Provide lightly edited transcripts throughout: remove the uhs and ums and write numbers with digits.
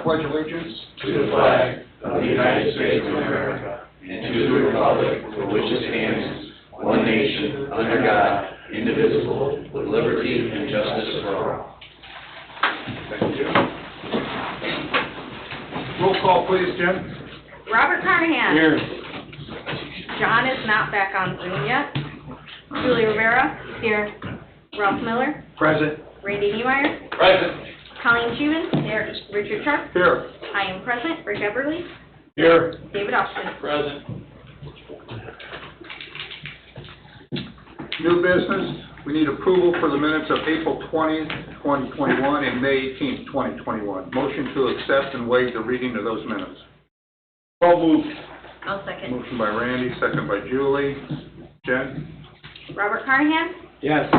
pledge allegiance to the flag of the United States of America and to the republic for which it stands, one nation, under God, indivisible, with liberty and justice for all. Thank you. Roll call, please, Jen. Robert Carnahan. Here. John is not back on Zoom yet. Julie Rivera. Here. Ralph Miller. Present. Randy Niemeyer. Present. Colleen Schuman. Here. Richard Sharp. Here. I am present. Rick Eberly. Here. David Austin. Present. New business, we need approval for the minutes of April 20th, 2021 and May 18th, 2021. Motion to accept and waive the reading of those minutes. So moved. I'll second. Motion by Randy, second by Julie. Jen? Robert Carnahan. Yes.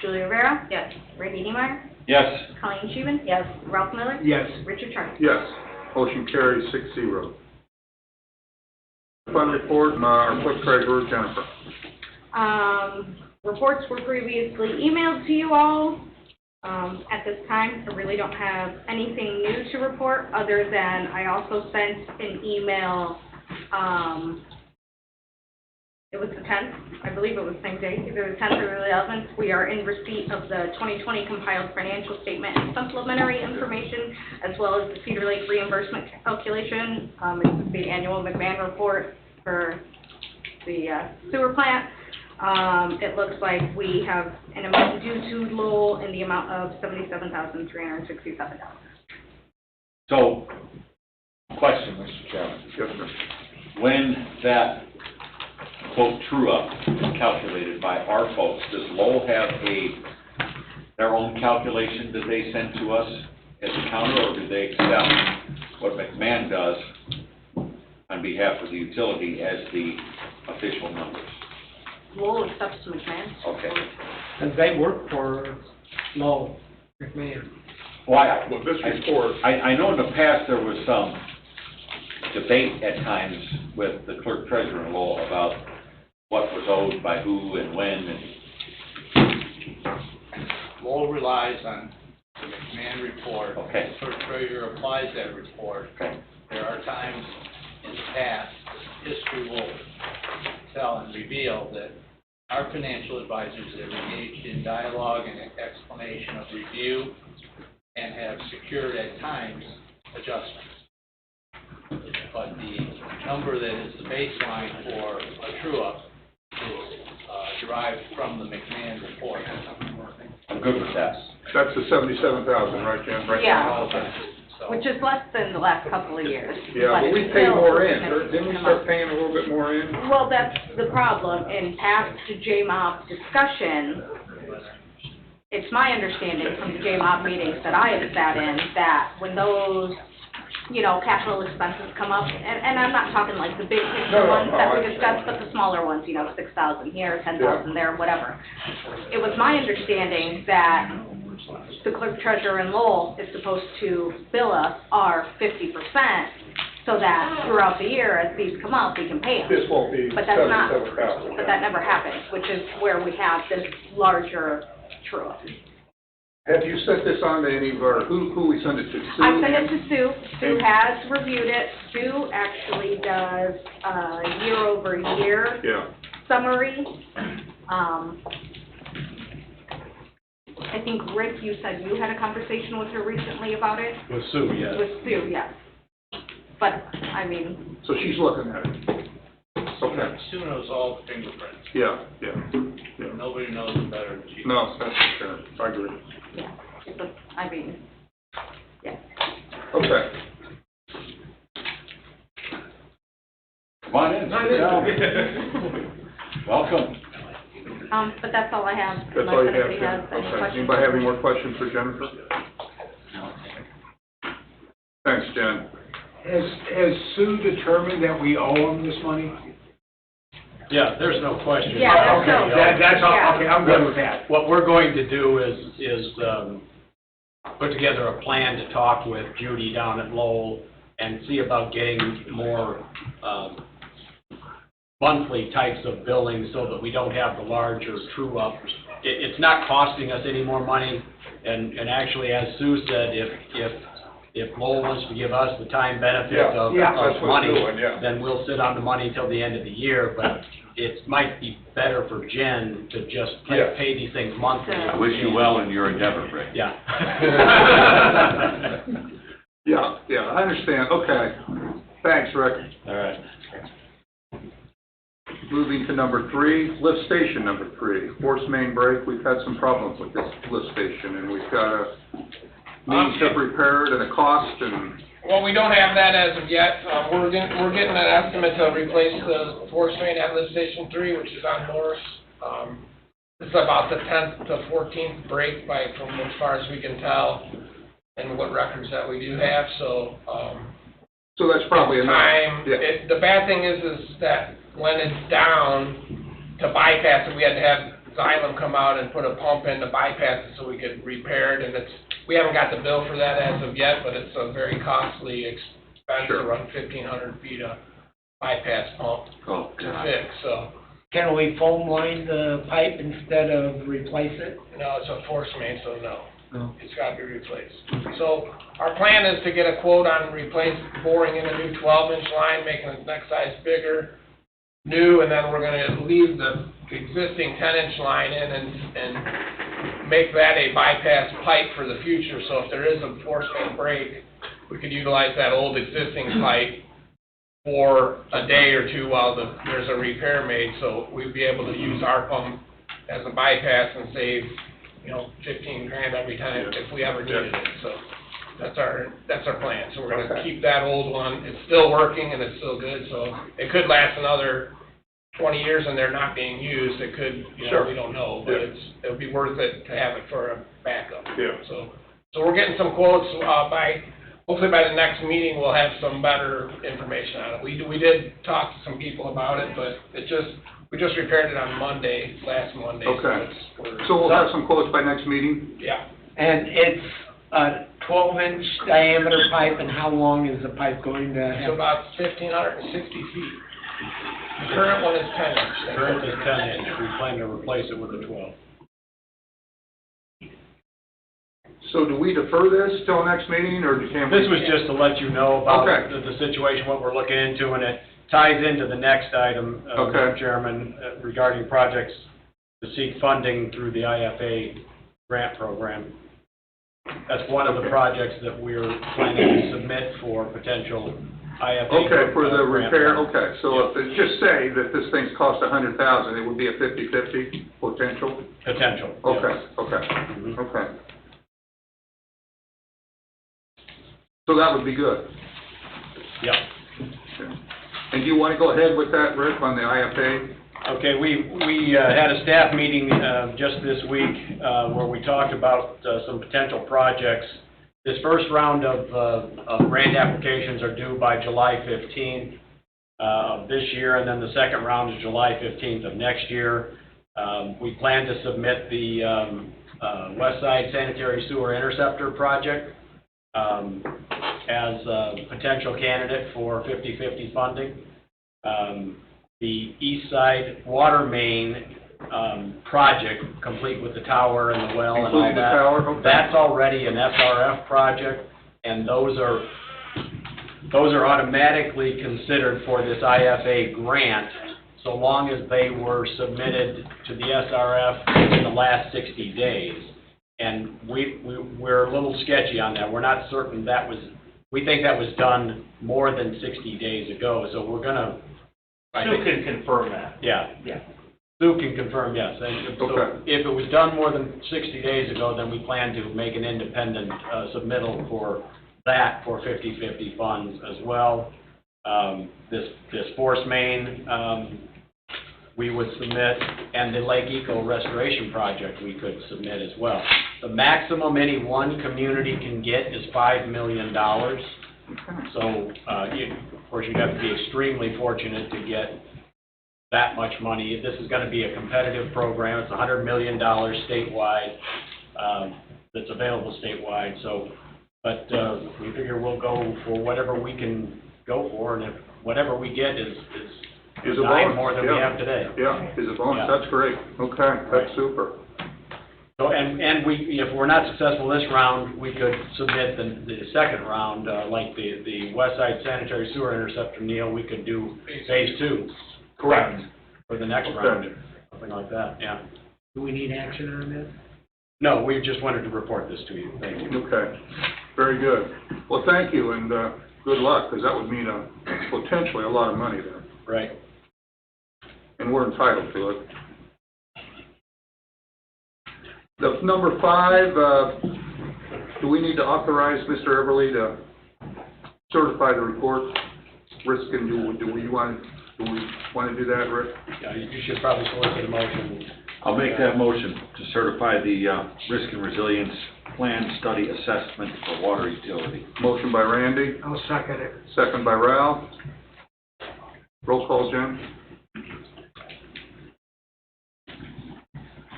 Julie Rivera. Yes. Randy Niemeyer. Yes. Colleen Schuman. Yes. Ralph Miller. Yes. Richard Sharp. Yes. Motion carries 6-0. Fund report, our clerk treasurer, Jennifer. Reports were previously emailed to you all. At this time, I really don't have anything new to report other than I also sent an email, it was the 10th, I believe it was the same day, either the 10th or the 11th. We are in receipt of the 2020 compiled financial statement and supplementary information, as well as the Cedar Lake reimbursement calculation. It's the annual McMahon report for the sewer plant. It looks like we have an amount due to Lowell in the amount of $77,367. So, question, Mr. Chairman. Yes, sir. When that, quote, true-up is calculated by our folks, does Lowell have their own calculation that they send to us as a counter, or do they accept what McMahon does on behalf of the utility as the official numbers? Lowell accepts McMahon. Okay. And they work for Lowell McMahon. Well, This report, I know in the past there was some debate at times with the clerk treasurer in Lowell about what was owed by who and when. And Lowell relies on the McMahon report. Okay. The clerk treasurer applies that report. Okay. There are times in the past, history will tell and reveal that our financial advisors have engaged in dialogue and explanation of review and have secured at times adjustments. But the number that is the baseline for a true-up is derived from the McMahon report. I'm good with that. that's the 77,000, right, Jen? Right. Yeah, So, which is less than the last couple of years. Yeah, but we it's pay still more a in. significant Didn't we amount. start paying a little bit more in? Well, that's the problem. In past JMOB discussion, it's my understanding from the JMOB meetings that I have sat in that when those, capital expenses come up, and I'm not talking like the big picture ones that we discussed, but the smaller ones, 6,000 here, 10,000 there, whatever. It was my understanding that the clerk treasurer in Lowell is supposed to bill us our 50%, so that throughout the year, as these come up, we can pay them. This won't be But that's not, 77,000. but that never happens, which is where we have this larger true-up. Have you sent this on to any of our, who we send it to? Sue? I sent it to Sue. Sue has reviewed it. Sue actually does year-over-year Yeah. summary. I think, Rick, you said you had a conversation with her recently about it? With Sue, yes. With Sue, yes. But, So she's looking at it. Okay. Sue knows all the fingerprints. Yeah. Nobody knows it better than she does. No, that's for sure. I agree. yeah, but, yeah. Okay. Come on in. sit down. Welcome. But that's all I have. That's all you unless have, anybody Jen? has any Okay. questions. Anybody have any more questions for Jennifer? Thanks, Jen. Has Sue determined that we owe them this money? Yeah, there's no question. Yeah, there's no- Okay, that's all, Yeah. okay, I'm good with that. What we're going to do is put together a plan to talk with Judy down at Lowell and see about getting more monthly types of billing so that we don't have the larger true-up. It's not costing us any more money, and actually, as Sue said, if if Lowell wants to give us the time benefit Yeah, of yeah, that's what money, it's doing, yeah. then we'll sit on the money till the end of the year, but it might be better for Jen to just Yes. pay these things monthly. I Wish you well in your endeavor, Rick. Yeah. Yeah, yeah, I understand, okay. Thanks, Rick. All right. Moving to number 3, lift station number 3, force main break. We've had some problems with this lift station, and we've got a means to repair it and a cost, and, Well, we don't have that as of yet. We're getting an estimate to replace the force main at lift station 3, which is on Morris. It's about the 10th to 14th break from as far as we can tell, and what records that we do have, so, so that's probably enough. time. Yeah, The bad thing is that when it's down, to bypass it, we had to have Xylem come out and put a pump in to bypass it so we could repair it, and we haven't got the bill for that as of yet, but it's a very costly expense Sure. to run 1,500 feet of bypass pump Oh, to God. fix, so, Can we foam line the pipe instead of replace it? no, it's a force main, so no. No. It's gotta be replaced. So, our plan is to get a quote on boring in a new 12-inch line, making the next size bigger, new, and then we're gonna leave the existing 10-inch line in and make that a bypass pipe for the future, so if there is a force main break, we could utilize that old existing pipe for a day or two while there's a repair made, so we'd be able to use our pump as a bypass and save, $15,000 every time if we ever needed it, so that's our plan. So we're gonna Okay. keep that old one, it's still working and it's still good, so it could last another 20 years and they're not being used, it could, Sure. we don't know, but Yeah. it'll be worth it to have it for a backup. Yeah. So we're getting some quotes, hopefully by the next meeting, we'll have some better information on it. We did talk to some people about it, but we just repaired it on last Monday. Okay. we're- so we'll have some quotes by next meeting? Yeah, And it's a 12-inch diameter pipe, and how long is the pipe going to it's have? about 1,560 feet. The current one is 10 inch. Current is 10-inch, we plan to replace it with a 12. So do we defer this till next meeting, or can we? This was just to let you know about Okay. the situation, what we're looking into, and it ties into the next item, Okay. Mr. Chairman, regarding projects to seek funding through the IFA grant program. That's one of the projects that we're planning to submit for potential IFA. Okay, for the grant repair, funds. okay, so if it just say that this thing's cost $100,000, it would be a 50/50 potential? Potential. yes. Okay, okay, Mhm. okay. So that would be good. Yep. And do you want to go ahead with that, Rick, on the IFA? Okay, we had a staff meeting just this week where we talked about some potential projects. This first round of grant applications are due by July 15th of this year, and then the second round is July 15th of next year. We plan to submit the West Side Sanitary Sewer Interceptor project as a potential candidate for 50/50 funding. The East Side Water Main project, complete with the tower and the well and all Including the that. tower? Okay. That's already an SRF project, and those are automatically considered for this IFA grant, so long as they were submitted to the SRF in the last 60 days. And we're a little sketchy on that. We're not certain we think that was done more than 60 days ago, so we're gonna. Sue can confirm that. Yeah. Yeah. Sue can confirm, yes. And so Okay. if it was done more than 60 days ago, then we plan to make an independent submittal for that for 50/50 funds as well. This force main, we would submit, and the Lake Eco Restoration Project we could submit as well. The maximum any one community can get is $5 million. So, of course, you'd have to be extremely fortunate to get that much money. This is gonna be a competitive program. It's $100 million statewide, that's available statewide, so, but, we figure we'll go for whatever we can go for, and if whatever we get is Is a nine bonus, more than we yeah. have today. Yeah, is a bonus, Yeah. that's great. Okay, that's super. So, and we, if we're not successful this round, we could submit the second round, like the West Side Sanitary Sewer Interceptor, Neil, we could do phase 2. Correct. For the next round, something like that, yeah. Do we need action on this? No, we just wanted to report this to you, thank you. Okay, very good. Well, thank you, and good luck, because that would mean potentially a lot of money there, Right. and we're entitled to it. The number 5, do we need to authorize Mr. Everly to certify the report? Risk, and do we want to do that, Rick? Yeah, you should probably solicit a motion. I'll make that motion to certify the risk and resilience plan study assessment for water utility. Motion by Randy, I'll second it. second by Ralph. Roll call, Jim?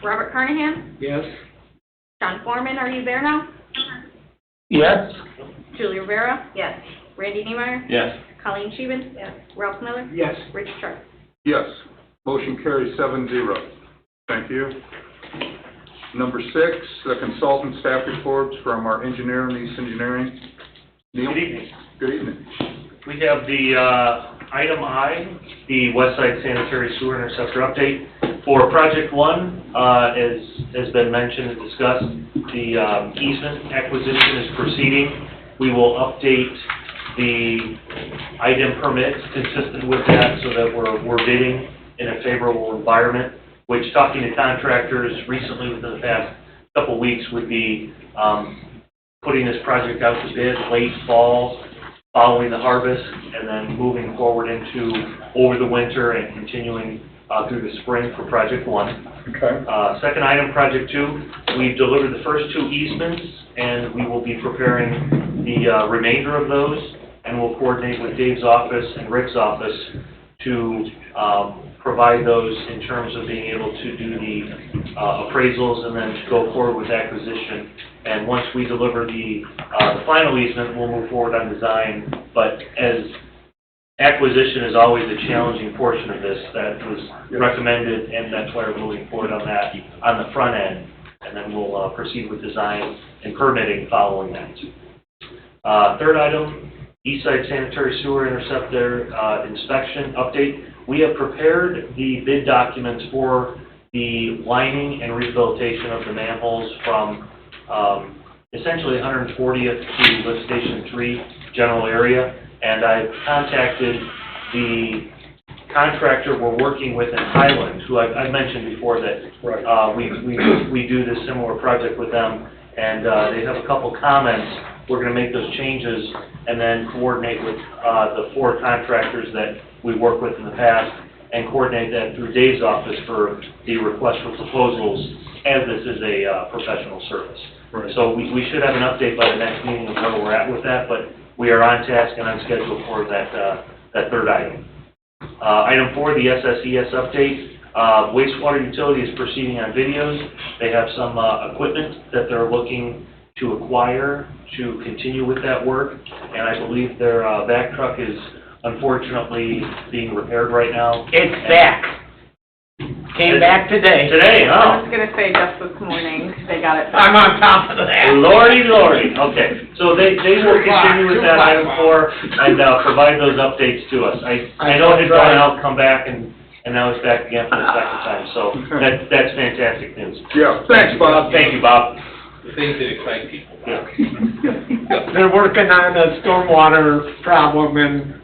Robert Carnahan? Yes? John Foreman, are you there now? Yes. Julie Rivera? Yes. Randy Niemeyer? Yes. Colleen Scheven? Yes. Ralph Miller? Yes. Rich Strike? Yes. Motion carries 7-0. Thank you. Number 6, the consultant staff reports from our engineer in East Engineering. Neil? Good evening. Good evening. We have the item I, the West Side Sanitary Sewer Interceptor update. For Project 1, as has been mentioned and discussed, the easement acquisition is proceeding. We will update the item permits consistent with that so that we're bidding in a favorable environment, which, talking to contractors recently within the past couple of weeks, would be putting this project out to bid late fall, following the harvest, and then moving forward into over the winter and continuing through the spring for Project 1. Okay. Second item, Project 2, we've delivered the first 2 easements, and we will be preparing the remainder of those, and we'll coordinate with Dave's office and Rick's office to provide those in terms of being able to do the appraisals and then to go forward with acquisition. And once we deliver the final easement, we'll move forward on design. But as acquisition is always a challenging portion of this, that was recommended, and that's why we're moving forward on that on the front end. And then we'll proceed with design and permitting following that. Third item, East Side Sanitary Sewer Interceptor inspection update. We have prepared the bid documents for the lining and rehabilitation of the manholes from essentially 140th to lift station 3 general area. And I've contacted the contractor we're working with in Highland, who I've mentioned before that we do this similar project with them, and they have a couple comments. We're going to make those changes and then coordinate with the 4 contractors that we worked with in the past and coordinate that through Dave's office for the request for proposals, as this is a professional service. Right. So we should have an update by the next meeting of where we're at with that, but we are on task and on schedule for that third item. Item 4, the SSES update. Wastewater utility is proceeding on videos. They have some equipment that they're looking to acquire to continue with that work, and I believe their vac truck is unfortunately being repaired right now. It's back. Came back today. Today, I oh. was gonna say just this morning, they got it. I'm on top of that. Lordy, lordy. Okay, so they will continue with that item 4 and provide those updates to us. I know it had gone out, come back, and now it's back again for the second time, so that's fantastic news. Yeah, thanks, Bob. Thank you, Bob. The things that excite people. Yeah. They're working on a stormwater problem, and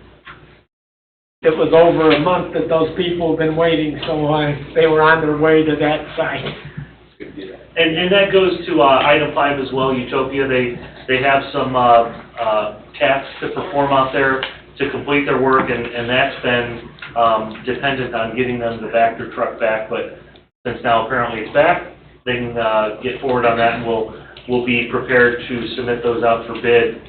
it was over a month that those people have been waiting, so they were on their way to that site. And that goes to item 5 as well, Utopia. They have some tasks to perform out there to complete their work, and that's been dependent on getting them the Vector truck back. But since now apparently it's back, they can get forward on that, and we'll be prepared to submit those out for bid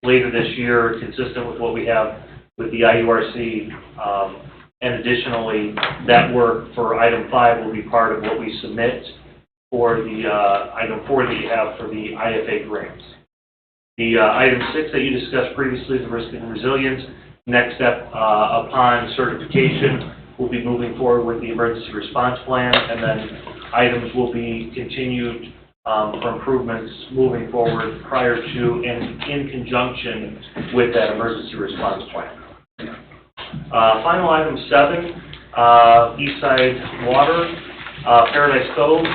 later this year, consistent with what we have with the IURC. And additionally, that work for item 5 will be part of what we submit for the item 4 that you have for the IFA grants. The item 6 that you discussed previously, the risk and resilience, next step upon certification, we'll be moving forward with the emergency response plan, and then items will be continued for improvements moving forward prior to and in conjunction with that emergency response plan. Final item 7, East Side Water, Paradise Cove.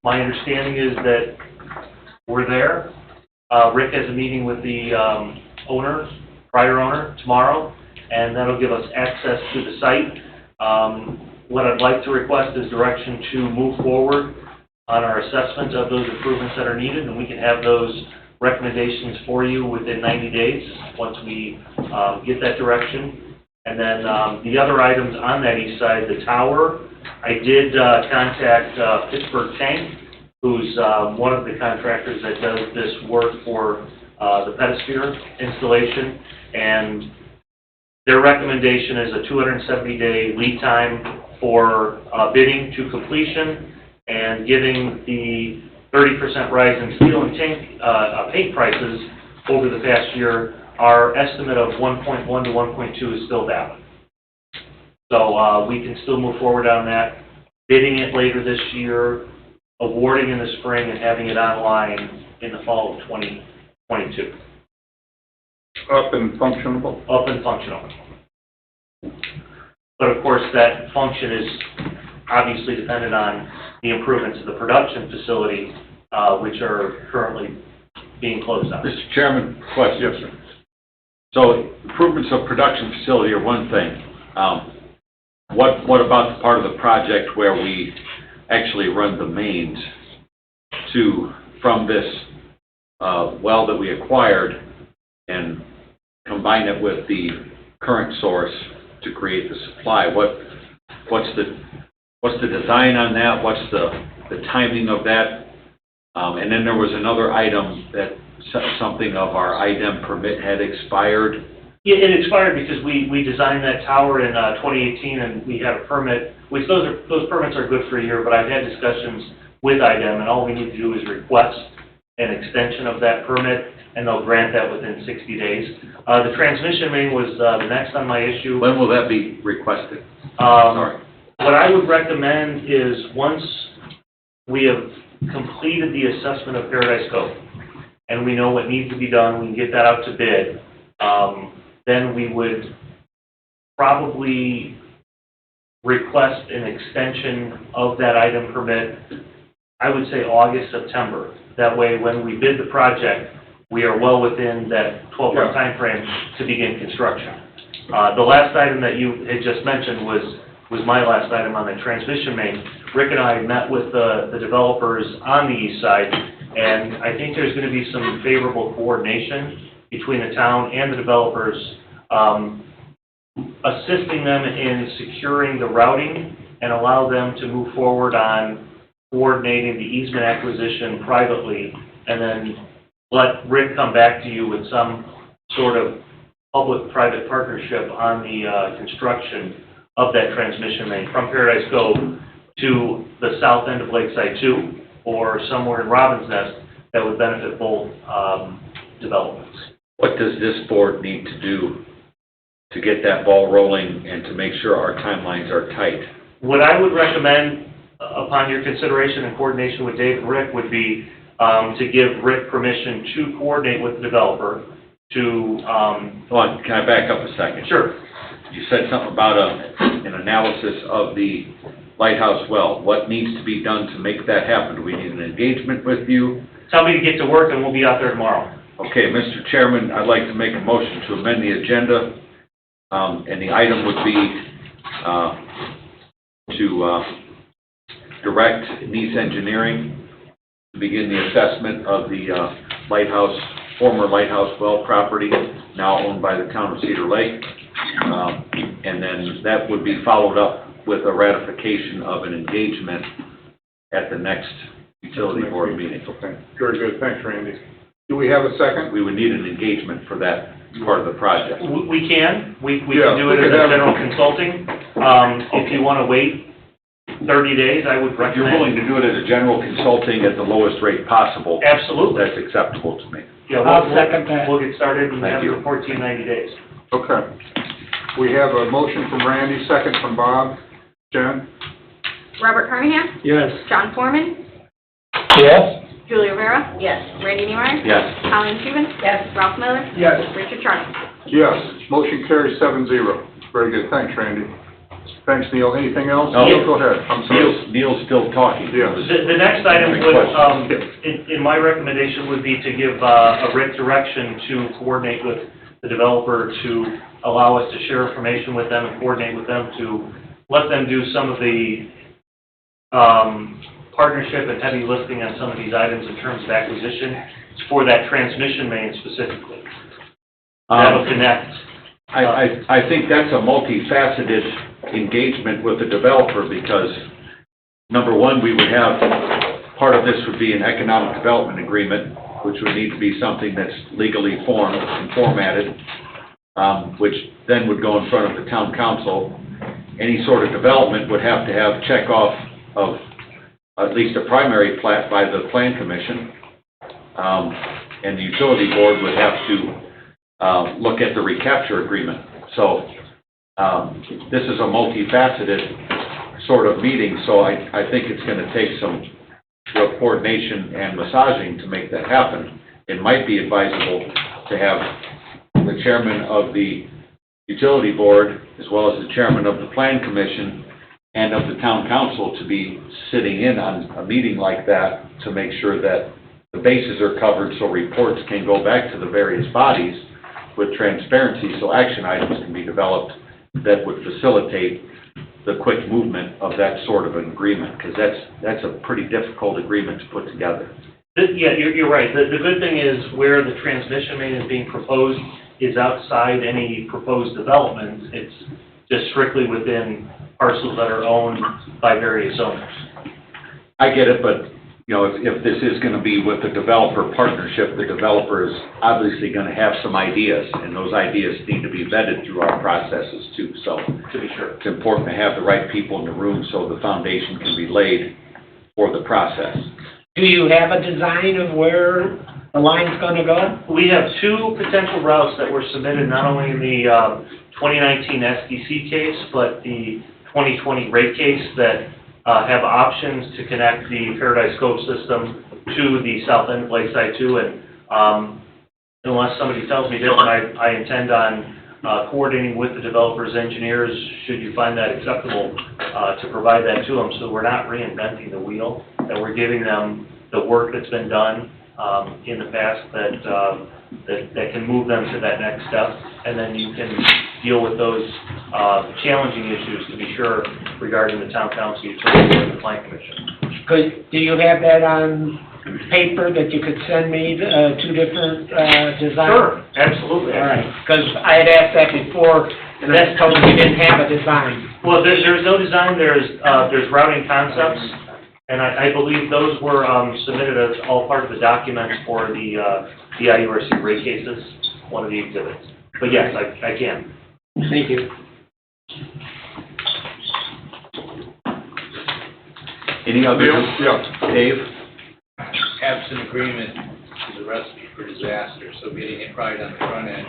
My understanding is that we're there. Rick has a meeting with the owner, prior owner, tomorrow, and that'll give us access to the site. What I'd like to request is direction to move forward on our assessment of those improvements that are needed, and we can have those recommendations for you within 90 days once we get that direction. And then the other items on that east side, the tower, I did contact Pittsburgh Tank, who's one of the contractors that does this work for the pedosphere installation, and their recommendation is a 270-day lead time for bidding to completion, and giving the 30% rise in steel and paint prices over the past year, our estimate of 1.1 to 1.2 is still valid. So we can still move forward on that, bidding it later this year, awarding in the spring, and having it online in the fall of 2022. Up and functional? Up and functional. But of course, that function is obviously dependent on the improvements to the production facility, which are currently being closed down. Mr. Chairman, question. Yes, sir. So improvements of production facility are one thing. What about the part of the project where we actually run the mains from this well that we acquired and combine it with the current source to create the supply? What's the design on that? What's the timing of that? And then there was another item that something of our IDEM permit had expired. Yeah, it expired because we designed that tower in 2018, and we had a permit, which those permits are good for a year, but I've had discussions with IDEM, and all we need to do is request an extension of that permit, and they'll grant that within 60 days. The transmission main was the next on my issue. When will that be requested? Sorry. What I would recommend is once we have completed the assessment of Paradise Cove, and we know what needs to be done, we can get that out to bid, then we would probably request an extension of that item permit, I would say August, September. That way, when we bid the project, we are well within that 12-month time frame to begin construction. The last item that you had just mentioned was my last item on the transmission main. Rick and I met with the developers on the east side, and I think there's going to be some favorable coordination between the town and the developers, assisting them in securing the routing and allow them to move forward on coordinating the easement acquisition privately, and then let Rick come back to you with some sort of public-private partnership on the construction of that transmission main from Paradise Cove to the south end of Lakeside 2 or somewhere in Robin's Nest that would benefit both developments. What does this board need to do to get that ball rolling and to make sure our timelines are tight? What I would recommend, upon your consideration and coordination with Dave and Rick, would be to give Rick permission to coordinate with the developer to... Hold on, can I back up a second? Sure. You said something about an analysis of the lighthouse well. What needs to be done to make that happen? Do we need an engagement with you? Tell me to get to work and we'll be out there tomorrow. Okay, Mr. Chairman, I'd like to make a motion to amend the agenda, and the item would be to direct Nice Engineering to begin the assessment of the former lighthouse well property, now owned by the town of Cedar Lake. And then that would be followed up with a ratification of an engagement at the next utility board meeting. Okay, very good. Thanks, Randy. Do we have a second? We would need an engagement for that part of the project. We can. We Yeah, can do it we as could a have- general consulting. If you want to wait 30 days, I would If you're recommend... willing to do it as a general consulting at the lowest rate possible, Absolutely. that's acceptable to me. Yeah, I'll second that. We'll get started and Thank have you. the report to you in 90 days. Okay. We have a motion from Randy, second from Bob. Jen? Robert Carnahan? Yes. John Foreman? Yes. Julie Rivera? Yes. Randy Neimeyer? Yes. Colleen Stevens? Yes. Ralph Miller? Yes. Richard Charles? Yes, motion carries 7-0. Very good, thanks, Randy. Thanks, Neil. Anything else? No. Neil, go ahead. I'm sorry. Neil's still talking. Yes. The next item would, in my recommendation, would be to give a written direction to coordinate with the developer to allow us to share information with them and coordinate with them to let them do some of the partnership and heavy lifting on some of these items in terms of acquisition for that transmission main specifically. That'll connect. I think that's a multifaceted engagement with the developer because, number one, we would have, part of this would be an economic development agreement, which would need to be something that's legally formed and formatted, which then would go in front of the town council. Any sort of development would have to have check off of at least a primary plat by the plan commission, and the utility board would have to look at the recapture agreement. So this is a multifaceted sort of meeting, so I think it's going to take some real coordination and massaging to make that happen. It might be advisable to have the chairman of the utility board, as well as the chairman of the plan commission and of the town council, to be sitting in on a meeting like that to make sure that the bases are covered so reports can go back to the various bodies with transparency, so action items can be developed that would facilitate the quick movement of that sort of an agreement, because that's a pretty difficult agreement to put together. Yeah, you're right. The good thing is where the transmission main is being proposed is outside any proposed development. It's just strictly within parcels that are owned by various owners. I get it, but, you know, if this is going to be with the developer partnership, the developer is obviously going to have some ideas, and those ideas need to be vetted through our processes too. So To be sure. it's important to have the right people in the room so the foundation can be laid for the process. Do you have a design of where the line's gonna go? We have two potential routes that were submitted, not only in the 2019 SDC case, but the 2020 rate case that have options to connect the Paradise Cove system to the south end of Lakeside 2. And unless somebody tells me different, I intend on coordinating with the developer's engineers, should you find that acceptable, to provide that to them. So we're not reinventing the wheel, that we're giving them the work that's been done in the past that can move them to that next step, and then you can deal with those challenging issues, to be sure, regarding the town council, utility, and the plan commission. Do you have that on paper that you could send me, two different designs? Sure, absolutely. All right, because I had asked that before, and I was told you didn't have a design. Well, there's no design, there's routing concepts, and I believe those were submitted as all part of the documents for the IURC rate cases, one of the exhibits. But yes, I can. Thank you. Any other? Yeah. Dave? Absent agreement is a recipe for disaster, so getting it right on the front end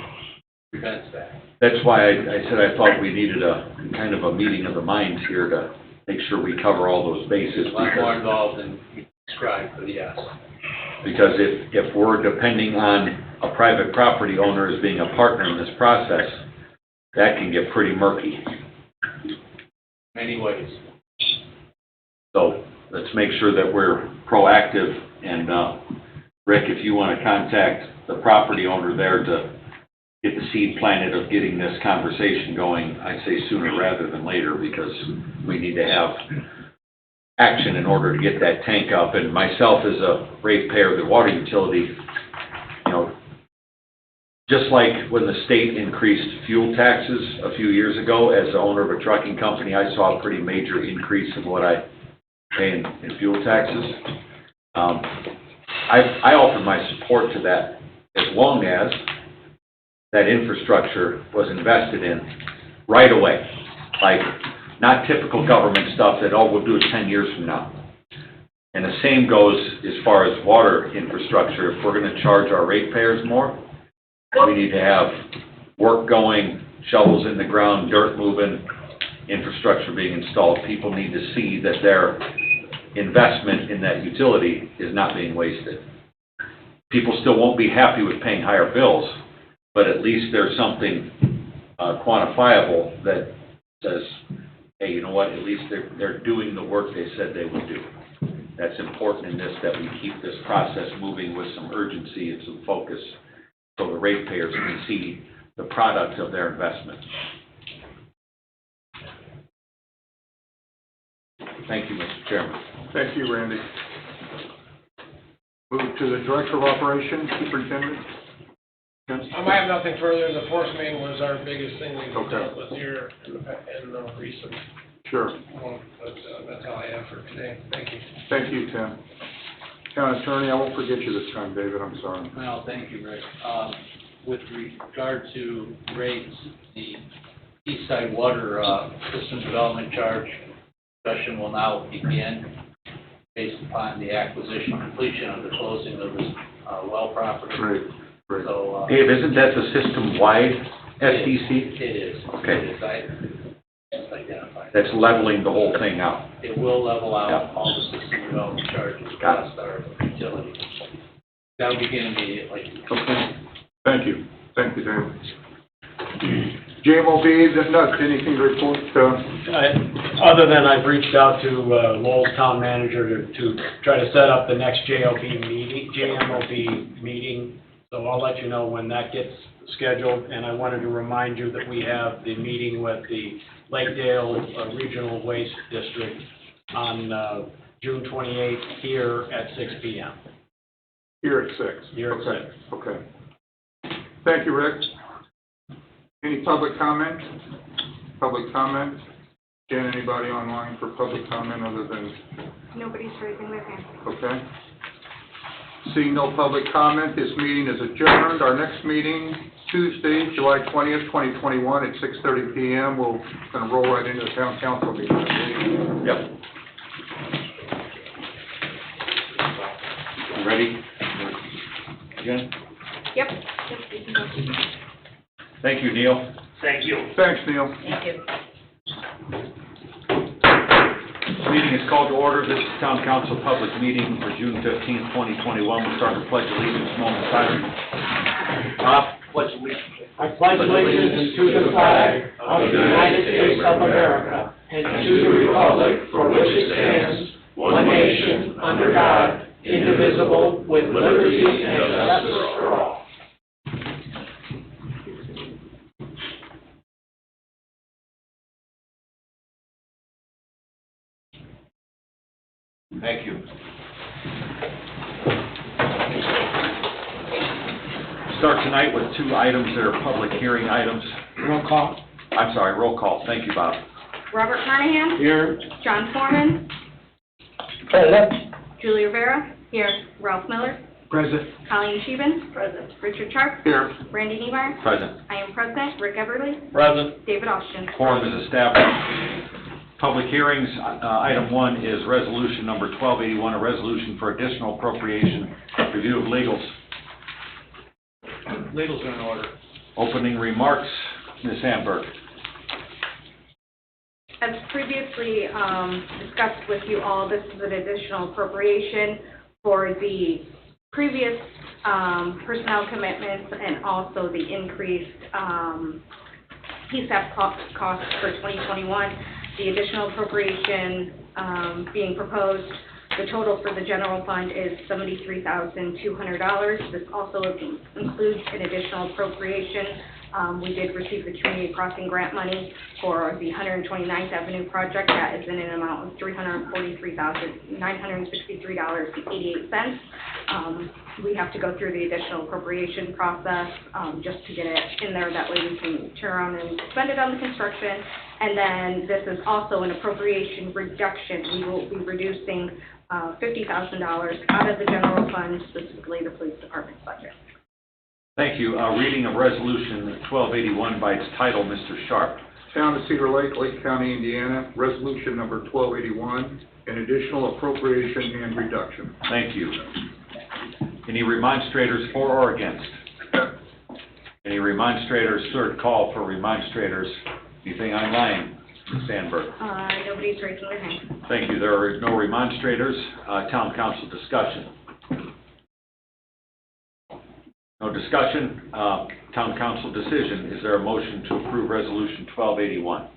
prevents that. That's why I said I thought we needed a kind of a meeting of the minds here to make sure we cover all those bases. It's a lot more involved than you described, but yes. Because if we're depending on a private property owner as being a partner in this process, that can get pretty murky. Many ways. So let's make sure that we're proactive, and Rick, if you want to contact the property owner there to get the seed planted of getting this conversation going, I'd say sooner rather than later, because we need to have action in order to get that tank up. And myself as a ratepayer of the water utility, you know, just like when the state increased fuel taxes a few years ago, as the owner of a trucking company, I saw a pretty major increase in what I pay in fuel taxes. I offer my support to that, as long as that infrastructure was invested in right away. Like, not typical government stuff that, oh, we'll do it 10 years from now. And the same goes as far as water infrastructure. If we're going to charge our ratepayers more, we need to have work going, shovels in the ground, dirt moving, infrastructure being installed, people need to see that their investment in that utility is not being wasted. People still won't be happy with paying higher bills, but at least there's something quantifiable that says, hey, you know what, at least they're doing the work they said they would do. That's important in this, that we keep this process moving with some urgency and some focus so the ratepayers can see the product of their investment. Thank you, Mr. Chairman. Thank you, Randy. Move to the Director of Operations, Superintendent. I have nothing further. The force main was our biggest thing we've Okay. dealt with here in the recent Sure. one, but that's all I have for today. Thank you. Thank you, Tim. County Attorney, I won't forget you this time, David, I'm sorry. Well, thank you, Rick. With regard to rates, the East Side Water System Development Charge discussion will now begin based upon the acquisition completion of the closing of this well property. Great, great. So, Dave, isn't that the system-wide SDC? It is. Okay. It is. It's identified. That's leveling the whole thing out. It will level out Yeah. all the system development charges Got it. across our utilities. That'll begin immediately. Okay. Thank you. Thank you, David. JMOB, not anything to report, Other than I've reached out to Lowell's town manager to try to set up the next JMOB meeting. So I'll let you know when that gets scheduled. And I wanted to remind you that we have the meeting with the Lakedale Regional Waste District on June 28th here at 6 p.m. here at 6. Here at Okay. Okay. Thank you, Rick. Any public comment? Public comment? Jen, anybody online for public comment other than, Nobody's raising their hand. okay? Seeing no public comment, this meeting is adjourned. Our next meeting, Tuesday, July 20th, 2021 at 6:30 p.m. We're going to roll right into the town council meeting. Yep. You ready? Jen? Yep. Yep, you can go. Thank you, Neil. Thank you. Thanks, Neil. Thank you. This meeting is called to order. This is Town Council public meeting for June 15th, 2021. We'll start the pledge of allegiance momentarily. I pledge allegiance to the flag of the United States of America and to the republic for which it stands, one nation, under God, indivisible, with liberty and justice for all. Thank you. Start tonight with two items that are public hearing items. Roll call. I'm sorry, roll call. Thank you, Bob. Robert Carnahan? Here. John Foreman? Present. Julie Rivera? Here. Ralph Miller? Present. Colleen Sheehan? Present. Richard Sharp? Here. Randy Niemeyer? Present. I am present. Rick Everly? Present. David Austin? Quorum is established. Public hearings, item one is resolution number 1281, a resolution for additional appropriation, review of legals. Legal's in order. Opening remarks, Ms. Hamburg. As previously discussed with you all, this is an additional appropriation for the previous personnel commitments and also the increased PSAP costs for 2021. The additional appropriation being proposed, the total for the general fund is $73,200. This also includes an additional appropriation. We did receive the Community Crossing grant money for the 129th Avenue project. That is in an amount of $343,963.88. We have to go through the additional appropriation process just to get it in there. That way we can turn around and spend it on the construction. And then this is also an appropriation reduction. We will be reducing $50,000 out of the general fund, specifically the police department's budget. Thank you. Reading of resolution 1281 by its title, Mr. Sharp. Town of Cedar Lake, Lake County, Indiana, resolution number 1281, an additional appropriation and reduction. Thank you. Any remonstrators for or against? Any remonstrators, third call for remonstrators? Anything online? Ms. Sandberg? Nobody's raising their hand. Thank you. There are no remonstrators. Town council discussion. No discussion. Town council decision. Is there a motion to approve resolution 1281?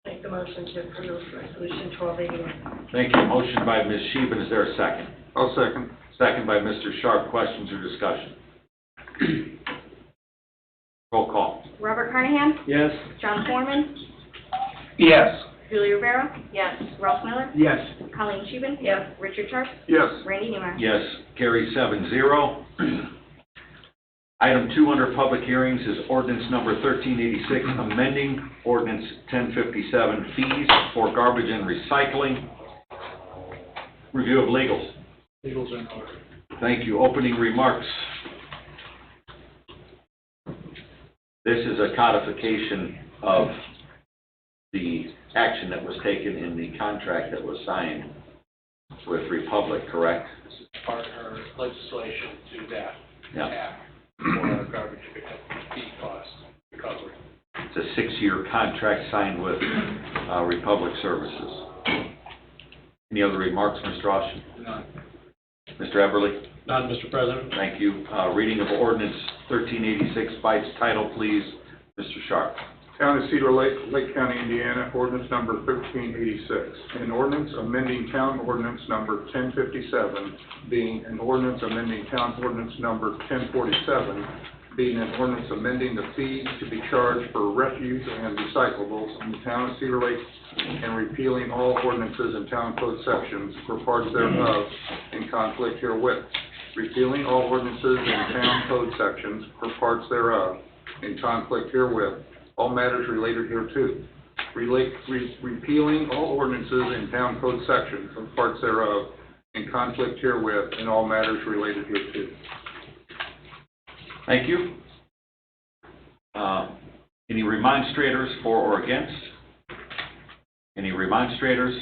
Make the motion to approve resolution 1281. Thank you. Motion by Ms. Sheehan. Is there a second? I'll second. Second by Mr. Sharp. Questions or discussion? Roll call. Robert Carnahan? Yes. John Foreman? Yes. Julie Rivera? Yes. Ralph Miller? Yes. Colleen Scheeben? Yes. Richard Sharp? Yes. Randy Neiman? Yes, carry 7-0. Item 2 under public hearings is ordinance number 1386, amending ordinance 1057, fees for garbage and recycling. Review of legals. Legals in order. Thank you. Opening remarks. This is a codification of the action that was taken in the contract that was signed with Republic, correct? This is part of our legislation to that Yeah. act for our garbage pickup fee cost recovery. It's a 6-year contract signed with Republic Services. Any other remarks, Mr. Austin? None. Mr. Everly? None, Mr. President. Thank you. Reading of ordinance 1386 by its title, please. Mr. Sharp. Town of Cedar Lake, Lake County, Indiana, ordinance number 1386. An ordinance amending town ordinance number 1057, being an ordinance amending town ordinance number 1047, being an ordinance amending the fees to be charged for refuse and recyclables in the town of Cedar Lake, and repealing all ordinances and town code sections for parts thereof in conflict herewith. Repealing all ordinances and town code sections for parts thereof in conflict herewith, all matters related hereto. Repealing all ordinances and town code sections for parts thereof in conflict herewith, and all matters related hereto. Thank you. Any remonstrators for or against? Any remonstrators?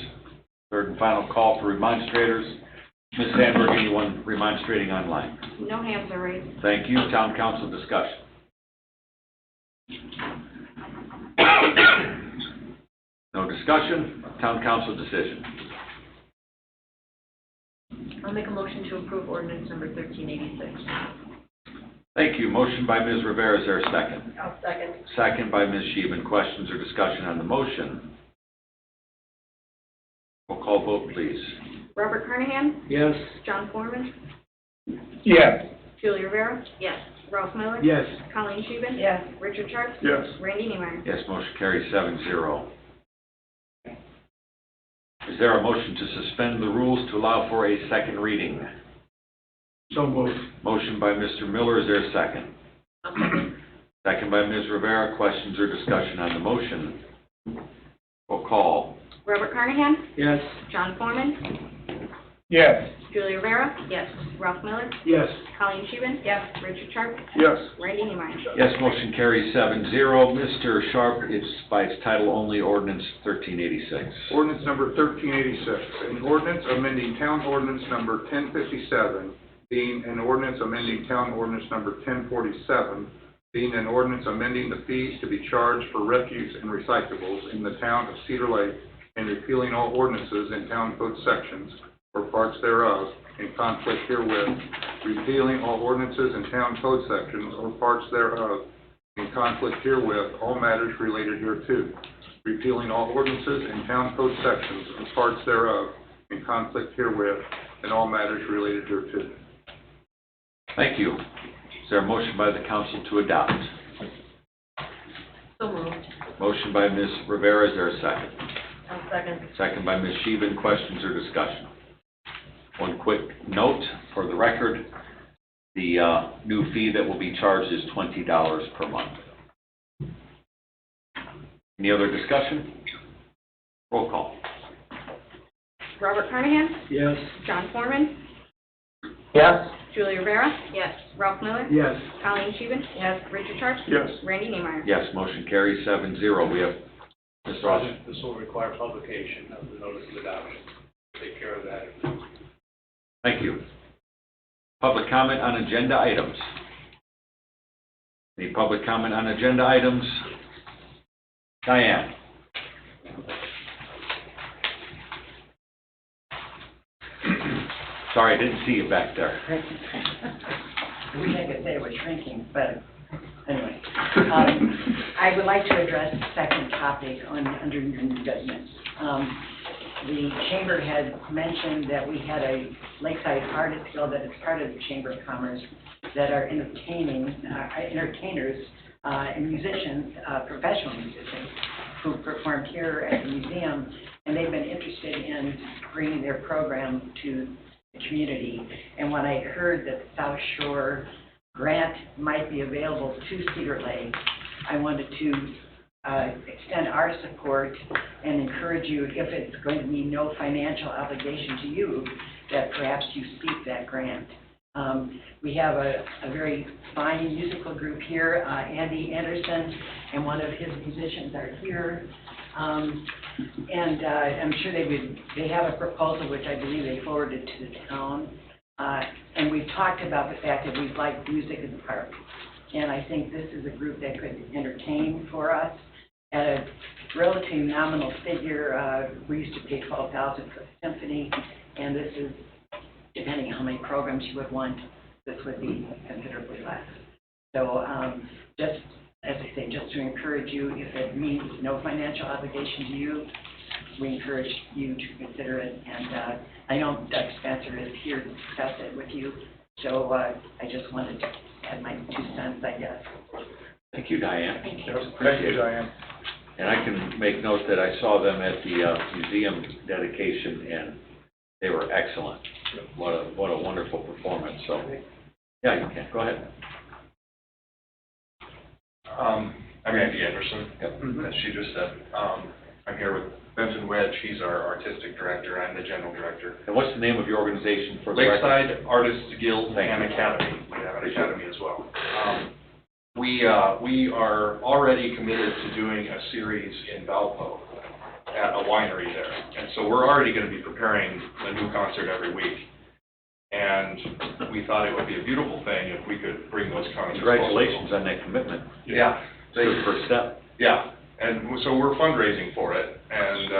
Third and final call for remonstrators. Ms. Sandberg, anyone remonstrating online? No hands are raised. Thank you. Town council discussion. No discussion. Town council decision. I'll make a motion to approve ordinance number 1386. Thank you. Motion by Ms. Rivera. Is there a second? I'll second. Second by Ms. Sheehan. Questions or discussion on the motion? Roll call vote, please. Robert Carnahan? Yes. John Foreman? Yes. Julie Rivera? Yes. Ralph Miller? Yes. Colleen Scheeben? Yes. Richard Sharp? Yes. Randy Neiman? Yes, motion carries 7-0. Is there a motion to suspend the rules to allow for a second reading? So moved. Motion by Mr. Miller. Is there a second? I'll second. Second by Ms. Rivera. Questions or discussion on the motion? Roll call. Robert Carnahan? Yes. John Foreman? Yes. Julie Rivera? Yes. Ralph Miller? Yes. Colleen Scheeben? Yes. Richard Sharp? Yes. Randy Neiman? Yes, motion carries 7-0. Mr. Sharp, it's by its title only, ordinance 1386. Ordinance number 1386, an ordinance amending town ordinance number 1057, being an ordinance amending town ordinance number 1047, being an ordinance amending the fees to be charged for refuse and recyclables in the town of Cedar Lake, and repealing all ordinances and town code sections or parts thereof in conflict herewith, repealing all ordinances and town code sections or parts thereof in conflict herewith, all matters related hereto, repealing all ordinances and town code sections or parts thereof in conflict herewith, and all matters related hereto. Thank you. Is there a motion by the council to adopt? So moved. Motion by Ms. Rivera. Is there a second? I'll second. Second by Ms. Sheehan. Questions or discussion? One quick note for the record, the new fee that will be charged is $20 per month. Any other discussion? Roll call. Robert Carnahan? Yes. John Foreman? Yes. Julie Rivera? Yes. Ralph Miller? Yes. Colleen Scheeben? Yes. Richard Sharp? Yes. Randy Neiman? Yes, motion carries 7-0. We have Mr. Rogers. This will require publication of the notice of adoption. Take care of that. Thank you. Public comment on agenda items. Any public comment on agenda items? Diane? Sorry, I didn't see you back there. We think it say it was shrinking, but anyway. I would like to address the second topic under your new business. The chamber had mentioned that we had a Lakeside Artist Guild that is part of the Chamber of Commerce that are entertainers and musicians, professional musicians, who performed here at the museum, and they've been interested in bringing their program to the community. And when I heard that the South Shore grant might be available to Cedar Lake, I wanted to extend our support and encourage you, if it's going to be no financial obligation to you, that perhaps you seek that grant. We have a very fine musical group here. Andy Anderson and one of his musicians are here. And I'm sure they have a proposal which I believe they forwarded to the town. And we've talked about the fact that we'd like music in the park. And I think this is a group that could entertain for us at a relatively nominal figure. We used to pay $12,000 for the symphony, and this is, depending on how many programs you would want, this would be considerably less. So just, as I say, just to encourage you, if it means no financial obligation to you, we encourage you to consider it. And I know Doug Spencer is here to discuss it with you, so I just wanted to add my 2 cents, I guess. Thank you, Diane. Thank you. Thank you, Diane. And I can make note that I saw them at the museum dedication, and they were excellent. What a wonderful performance. So, yeah, you can. Go ahead. I'm Andy Anderson, Yep. as she just said. I'm here with Benton Wedge. He's our artistic director. I'm the general director. And what's the name of your organization for the record? Lakeside Artists Guild Thank and you. Academy. We have an academy as well. We are already committed to doing a series in Valpo at a winery there. And so we're already going to be preparing a new concert every week. And we thought it would be a beautiful thing if we could bring those concerts. Congratulations on that commitment. Yeah. It's the first step. Yeah, and so we're fundraising for it, and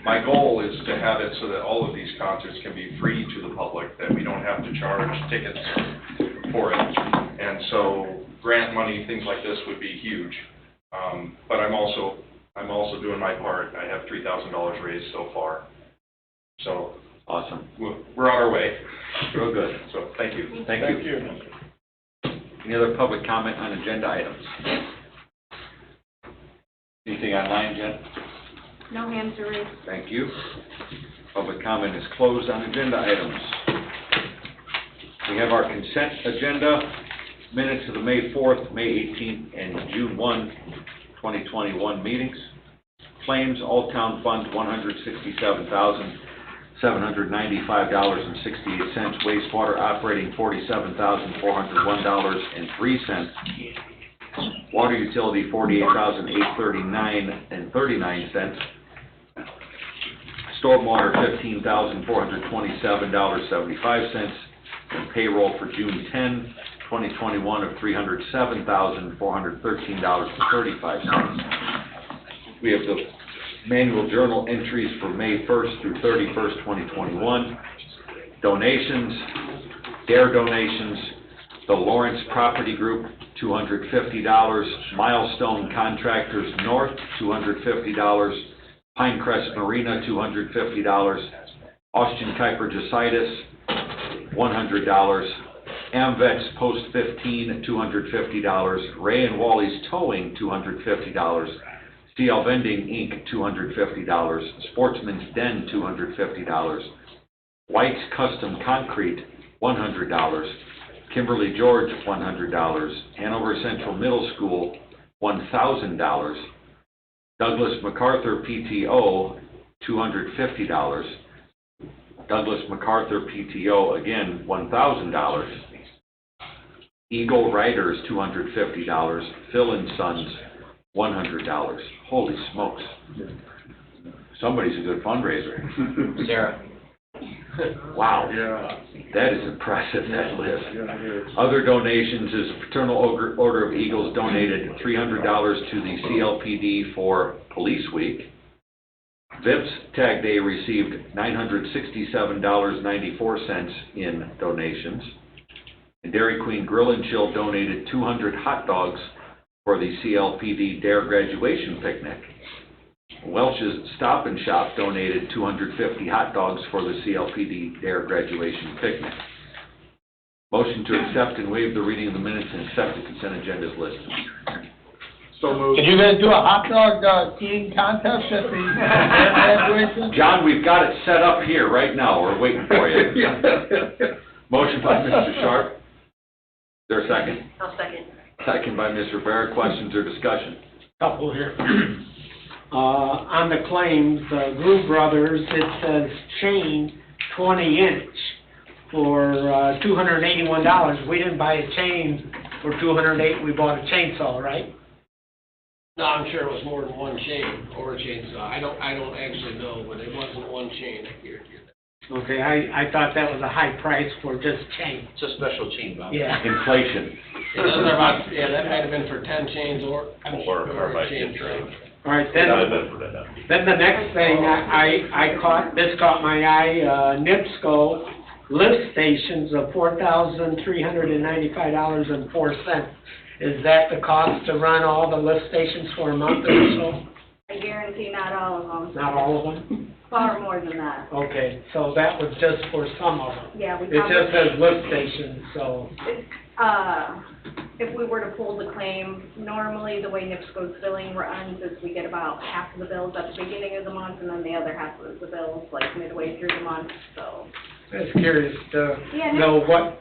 my goal is to have it so that all of these concerts can be free to the public, that we don't have to charge tickets for it. And so grant money, things like this would be huge. But I'm also doing my part. I have $3,000 raised so far. So Awesome. we're on our way. Real good. So thank you. Thank you. Any other public comment on agenda items? Anything online, Jen? No hands are raised. Thank you. Public comment is closed on agenda items. We have our consent agenda, minutes of the May 4th, May 18th, and June 1, 2021 meetings. Claims, All Town Fund, $167,795.68. Wastewater Operating, $47,401.03. Water Utility, $48,839.39. Stormwater, $15,427.75. And payroll for June 10, 2021 of $307,413.35. We have the manual journal entries for May 1st through 31st, 2021. Donations, DARE donations, the Lawrence Property Group, $250. Milestone Contractors North, $250. Pinecrest Marina, $250. Austin Kuiper Jositis, $100. AMVEX Post 15, $250. Ray and Wally's Towing, $250. CL Vending Inc., $250. Sportsman's Den, $250. White's Custom Concrete, $100. Kimberly George, $100. Hanover Central Middle School, $1,000. Douglas MacArthur PTO, $250. Douglas MacArthur PTO, again, $1,000. Eagle Riders, $250. Phil and Sons, $100. Holy smokes. Somebody's a good fundraiser. Sarah. Wow. Yeah. That is impressive, that list. Other donations is Fraternal Order of Eagles donated $300 to the CLPD for Police Week. Vips Tag Day received $967.94 in donations. And Dairy Queen Grill and Chill donated 200 hot dogs for the CLPD DARE graduation picnic. Welch's Stop and Shop donated 250 hot dogs for the CLPD DARE graduation picnic. Motion to accept and waive the reading of the minutes and accept the consent agenda is listed. So moved. Can you guys do a hot dog, eating contest at the graduation? John, we've got it set up here right now. We're waiting for you. Motion by Mr. Sharp. Is there a second? I'll second. Second by Ms. Rivera. Questions or discussion? Couple here. On the claims, Groove Brothers, it says chain 20-inch for $281. We didn't buy a chain for $208, we bought a chainsaw, right? No, I'm sure it was more than one chain or a chainsaw. I don't actually know, but it wasn't one chain, I guarantee you that. Okay, I thought that was a high price for just chain. It's a special chain, Bob. Yeah. Inflation. Yeah, those are about, yeah, that might have been for 10 chains or a chain string. All right, then the next thing I caught, this caught my eye, NIPSCO lift stations of $4,395.04. Is that the cost to run all the lift stations for a month or so? I guarantee not all of them, Not all of them? far more than that. Okay, so that was just for some of them. Yeah, we It just probably, says lift stations, so, if we were to pull the claim, normally the way NIPSCO's billing runs is we get about half of the bills at the beginning of the month and then the other half of the bills like midway through the month, so. I was curious to Yeah, know what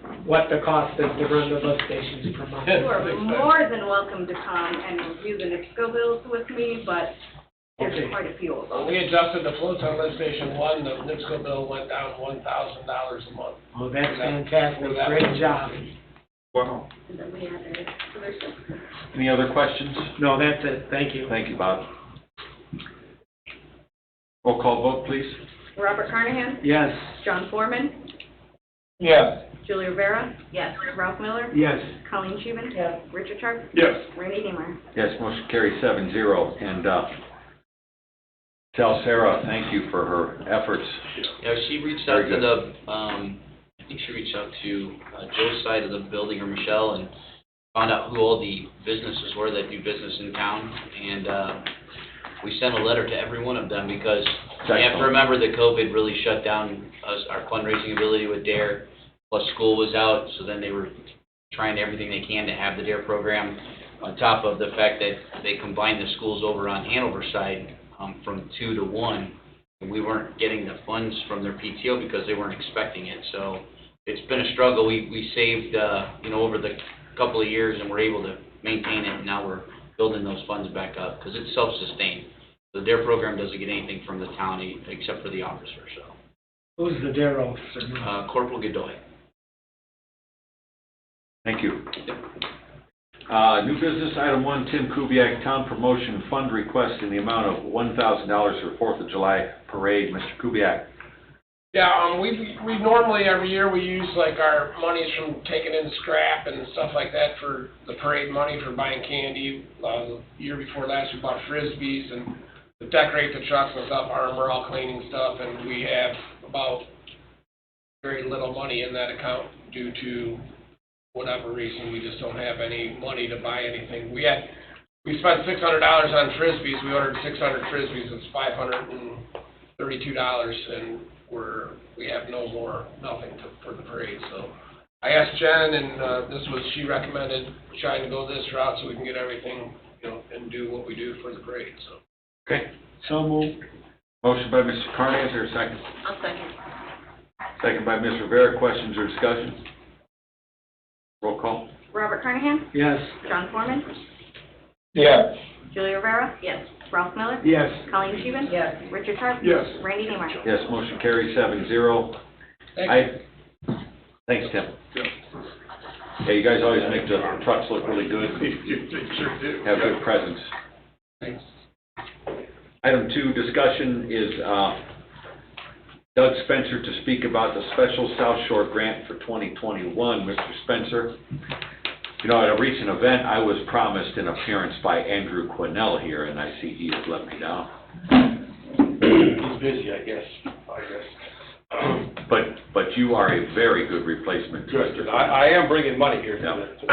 the cost is to run the lift stations per month. You are more than welcome to come and review the NIPSCO bills with me, but there's Okay. quite a few of When them. we adjusted the floats on lift station 1, the NIPSCO bill went down $1,000 a month. Oh, that's fantastic, great job. Wow. And then we added, so there's just, Any other questions? No, that's it, thank you. Thank you, Bob. Roll call vote, please. Robert Carnahan, Yes. John Foreman, Yes. Julie Rivera. Yes. Ralph Miller. Yes. Colleen Scheven. Yes. Richard Sharp. Yes. Randy Neemeyer. Yes, motion carries 7-0. And tell Sarah, thank you for her efforts. Yeah, she reached Very out to good. the, I think she reached out to Joe's side of the building, or Michelle, and found out who all the businesses were that do business in town. And we sent a letter to every one of them because you have to remember that COVID really shut down our fundraising ability with DARE, plus school was out, so then they were trying everything they can to have the DARE program, on top of the fact that they combined the schools over on Hanover side from 2 to 1, and we weren't getting the funds from their PTO because they weren't expecting it. So it's been a struggle. We saved, over the couple of years, and we're able to maintain it, and now we're building those funds back up because it's self-sustained. The DARE program doesn't get anything from the town except for the officer, so. Who's the DARE officer? Corporal Godoy. Thank you. New business, item 1, Tim Kubiak, town promotion fund request in the amount of $1,000 for 4th of July parade. Mr. Kubiak. Yeah, we normally, every year, we use like our monies from taking in scrap and stuff like that for the parade money for buying candy. The year before last, we bought Frisbees and to decorate the trucks and stuff, Armor All cleaning stuff, and we have about very little money in that account due to whatever reason. We just don't have any money to buy anything. We spent $600 on Frisbees. We ordered 600 Frisbees. It's $532, and we have nothing for the parade. So I asked Jen, and she recommended trying to go this route so we can get everything, and do what we do for the parade. So. Okay. So moved. Motion by Mr. Carnahan, is there a second? I'll second. Second by Ms. Rivera. Questions or discussion? Roll call. Robert Carnahan, Yes. John Foreman, Yeah. Julie Rivera. Yes. Ralph Miller. Yes. Colleen Scheven. Yes. Richard Sharp. Yes. Randy Neemeyer. Yes, motion carries 7-0. Thanks, Tim. Yeah, you guys always make the trucks look really good. Sure do. Have good presence. Thanks. Item 2, discussion is Doug Spencer to speak about the special South Shore grant for 2021. Mr. Spencer, at a recent event, I was promised an appearance by Andrew Quinnell here, and I see he has let me down. busy, I guess. But you are a very good replacement. Good. I am bringing money here. Yeah. That's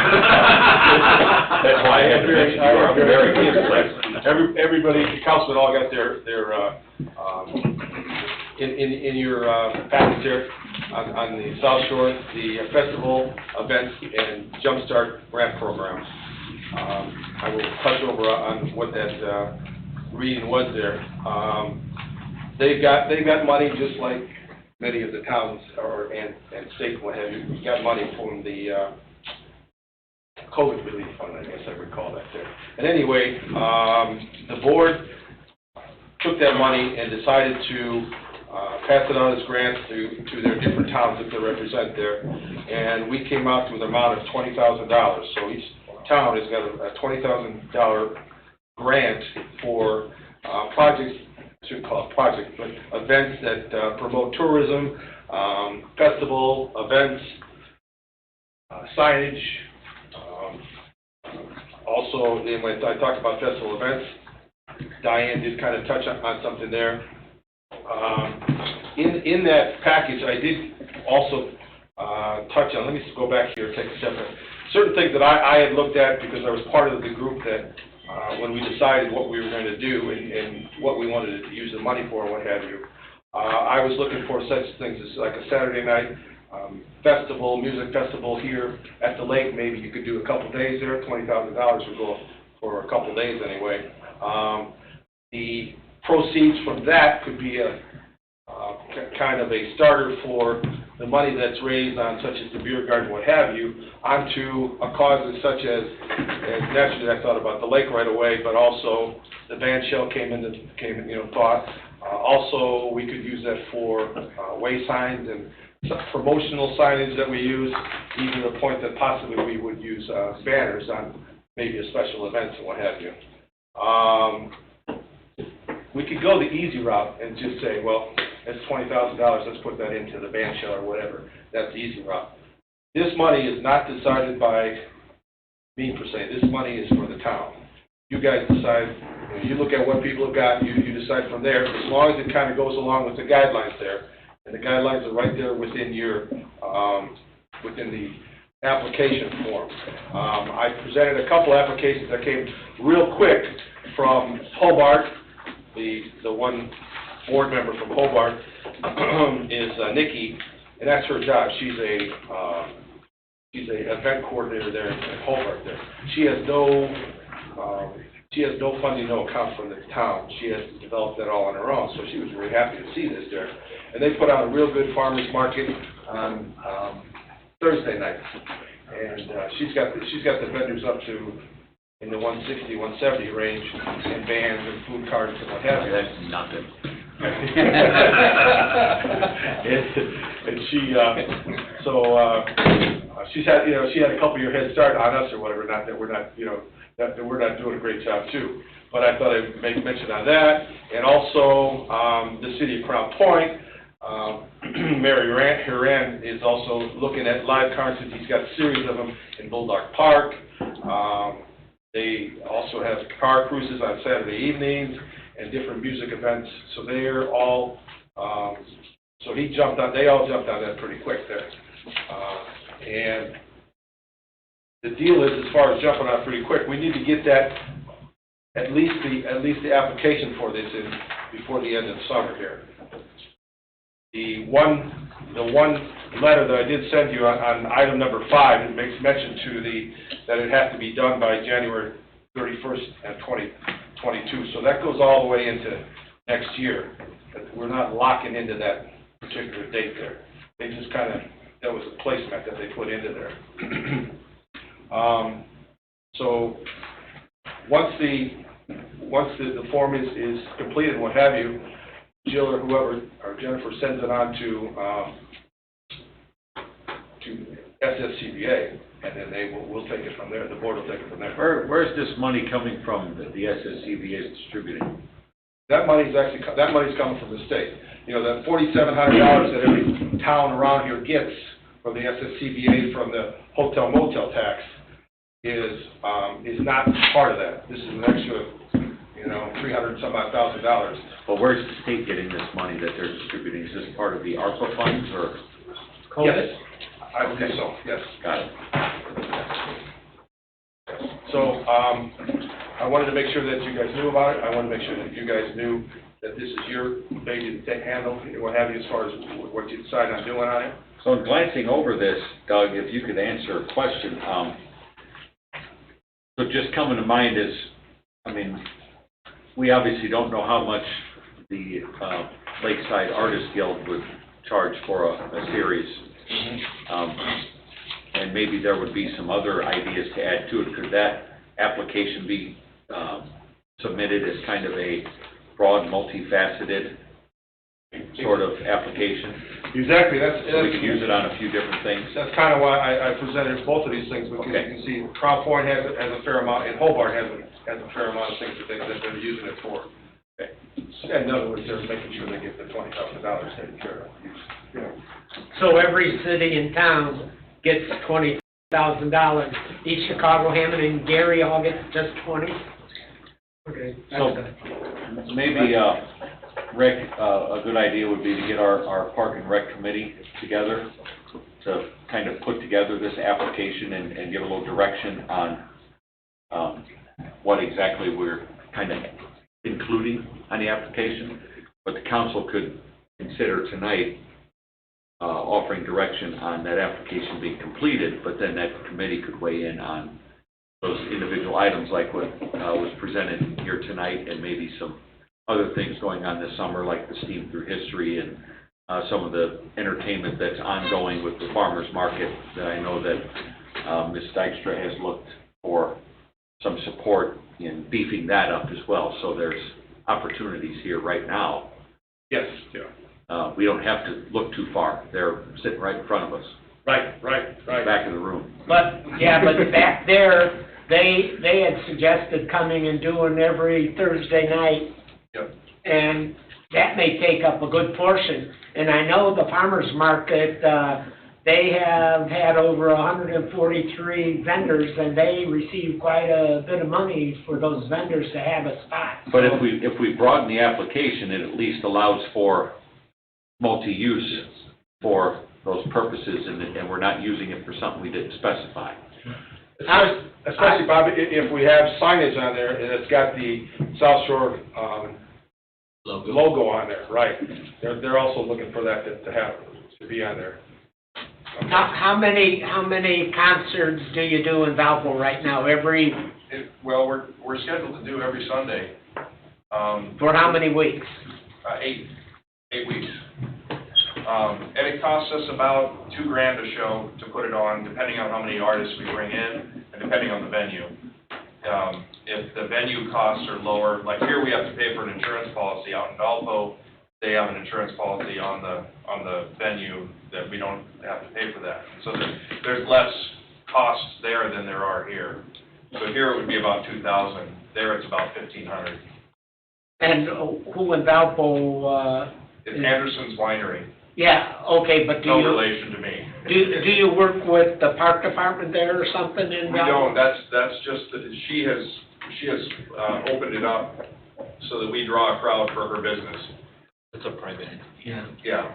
why I had to mention you are a very good replacement. Everybody, the councilmen all got their in your package there on the South Shore, the festival events and Jumpstart grant program. I will touch over on what that reading was there. They've got money just like many of the towns and state and what have you. We got money from the COVID relief fund, I guess I recall that there. And anyway, the board took that money and decided to pass it out as grants to their different towns that they represent there. And we came out with an amount of $20,000. So each town has got a $20,000 grant for projects, I shouldn't call it projects, but events that promote tourism, festival, events, signage. Also, when I talked about festival events, Diane did kind of touch on something there. In that package, I did also touch on, let me go back here, take a step back. Certain things that I had looked at because I was part of the group that when we decided what we were going to do and what we wanted to use the money for and what have you. I was looking for such things as like a Saturday night festival, music festival here at the lake. Maybe you could do a couple days there. $20,000 would go for a couple days anyway. The proceeds from that could be a kind of a starter for the money that's raised on such as the beer garden, what have you, onto a cause such as naturally I thought about the lake right away, but also the band shell came into thought. Also, we could use that for way signs and some promotional signage that we use, even to the point that possibly we would use banners on maybe a special events and what have you. We could go the easy route and just say, well, it's $20,000, let's put that into the band shell or whatever. That's the easy route. This money is not decided by me per se. This money is for the town. You guys decide, you look at what people have got, you decide from there, as long as it kind of goes along with the guidelines there. And the guidelines are right there within your, within the application form. I presented a couple applications that came real quick from Hobart. The one board member from Hobart is Nikki, and that's her job. She's a event coordinator there in Hobart. There, she has no funding, no account from the town. She has to develop that all on her own. So she was very happy to see this there, and they put on a real good farmers market on Thursday night, and she's got the vendors up to in the 160, 170 range, and bands and food carts and what have you. That's nothing. and she, she's had, she had a couple year head start on us or whatever. Not that we're not, that we're not doing a great job too. But I thought I'd make mention on that, and also the city of Crown Point. Mary Huran is also looking at live concerts. He's got a series of them in Bulldog Park. They also have car cruises on Saturday evenings and different music events. So they're all, so they all jumped on that pretty quick there. And the deal is, as far as jumping on pretty quick, we need to get that, at least the application for this in before the end of the summer here. The one letter that I did send you on item number 5, it makes mention to that it has to be done by January 31st and 2022. So that goes all the way into next year. But we're not locking into that particular date there. They just kind of, that was a placement that they put into there. So once the form is completed and what have you, Jill or whoever, or Jennifer sends it on to SSCBA, and then we'll take it from there. The board will take it from there. Where's this money coming from that the SSCBA is distributing? That money's coming from the state. That $4,700 that every town around here gets from the SSCBA from the hotel motel tax is not part of that. This is an extra. $300-some-odd-thousand. But where's the state getting this money that they're distributing? Is this part of the ARPA funds, or? Yes, I believe so, yes. Got it. So, I wanted to make sure that you guys knew about it. I wanted to make sure that you guys knew that this is your baby to handle, and what have you, as far as what you decide on doing on it. So in glancing over this, Doug, if you could answer a question, so just coming to mind is, I mean, we obviously don't know how much the Lakeside Artists Guild would charge for a series. And maybe there would be some other ideas to add to it. Could that application be submitted as kind of a broad, multifaceted sort of application? Exactly, So we could use it on a few different things? That's kind of why I presented both of these things, because you can see Crown Point has a fair amount, and Hobart has a fair amount of things that they're using it for. Okay. In other words, they're making sure they get the $20,000 taken care of. You know. So every city in town gets $20,000. East Chicago, Hammond, and Gary all get just 20? Okay. So maybe, Rick, a good idea would be to get our Park and Rec committee together to kind of put together this application and give a little direction on what exactly we're kind of including on the application. But the council could consider tonight offering direction on that application being completed, but then that committee could weigh in on those individual items like what was presented here tonight, and maybe some other things going on this summer, like the Steam Through History and some of the entertainment that's ongoing with the farmers market that I know that Ms. Dykstra has looked for some support in beefing that up as well. So there's opportunities here right now. Yes, yeah. We don't have to look too far. They're sitting right in front of us. Right. Back of the room. But back there, they had suggested coming and doing every Thursday night. Yep. And that may take up a good portion. And I know the farmers market, they have had over 143 vendors, and they receive quite a bit of money for those vendors to have a spot. But if we broaden the application, it at least allows for multi-use for those purposes, and we're not using it for something we didn't specify. Especially, Bob, if we have signage on there and it's got the South Shore logo on there, right? They're also looking for that to be on there. How many concerts do you do in Valpo right now? Well, we're scheduled to do every Sunday. For how many weeks? 8 weeks. And it costs us about $2,000 a show to put it on, depending on how many artists we bring in, and depending on the venue. If the venue costs are lower, like here we have to pay for an insurance policy. Out in Valpo, they have an insurance policy on the venue that we don't have to pay for that. So there's less costs there than there are here. So here it would be about $2,000. There it's about $1,500. And who in Valpo? It's Anderson's Winery. Yeah, okay, but No relation to me. Do you work with the park department there or something in Valpo? We don't. That's just that she has opened it up so that we draw a crowd for her business. It's a private. Yeah.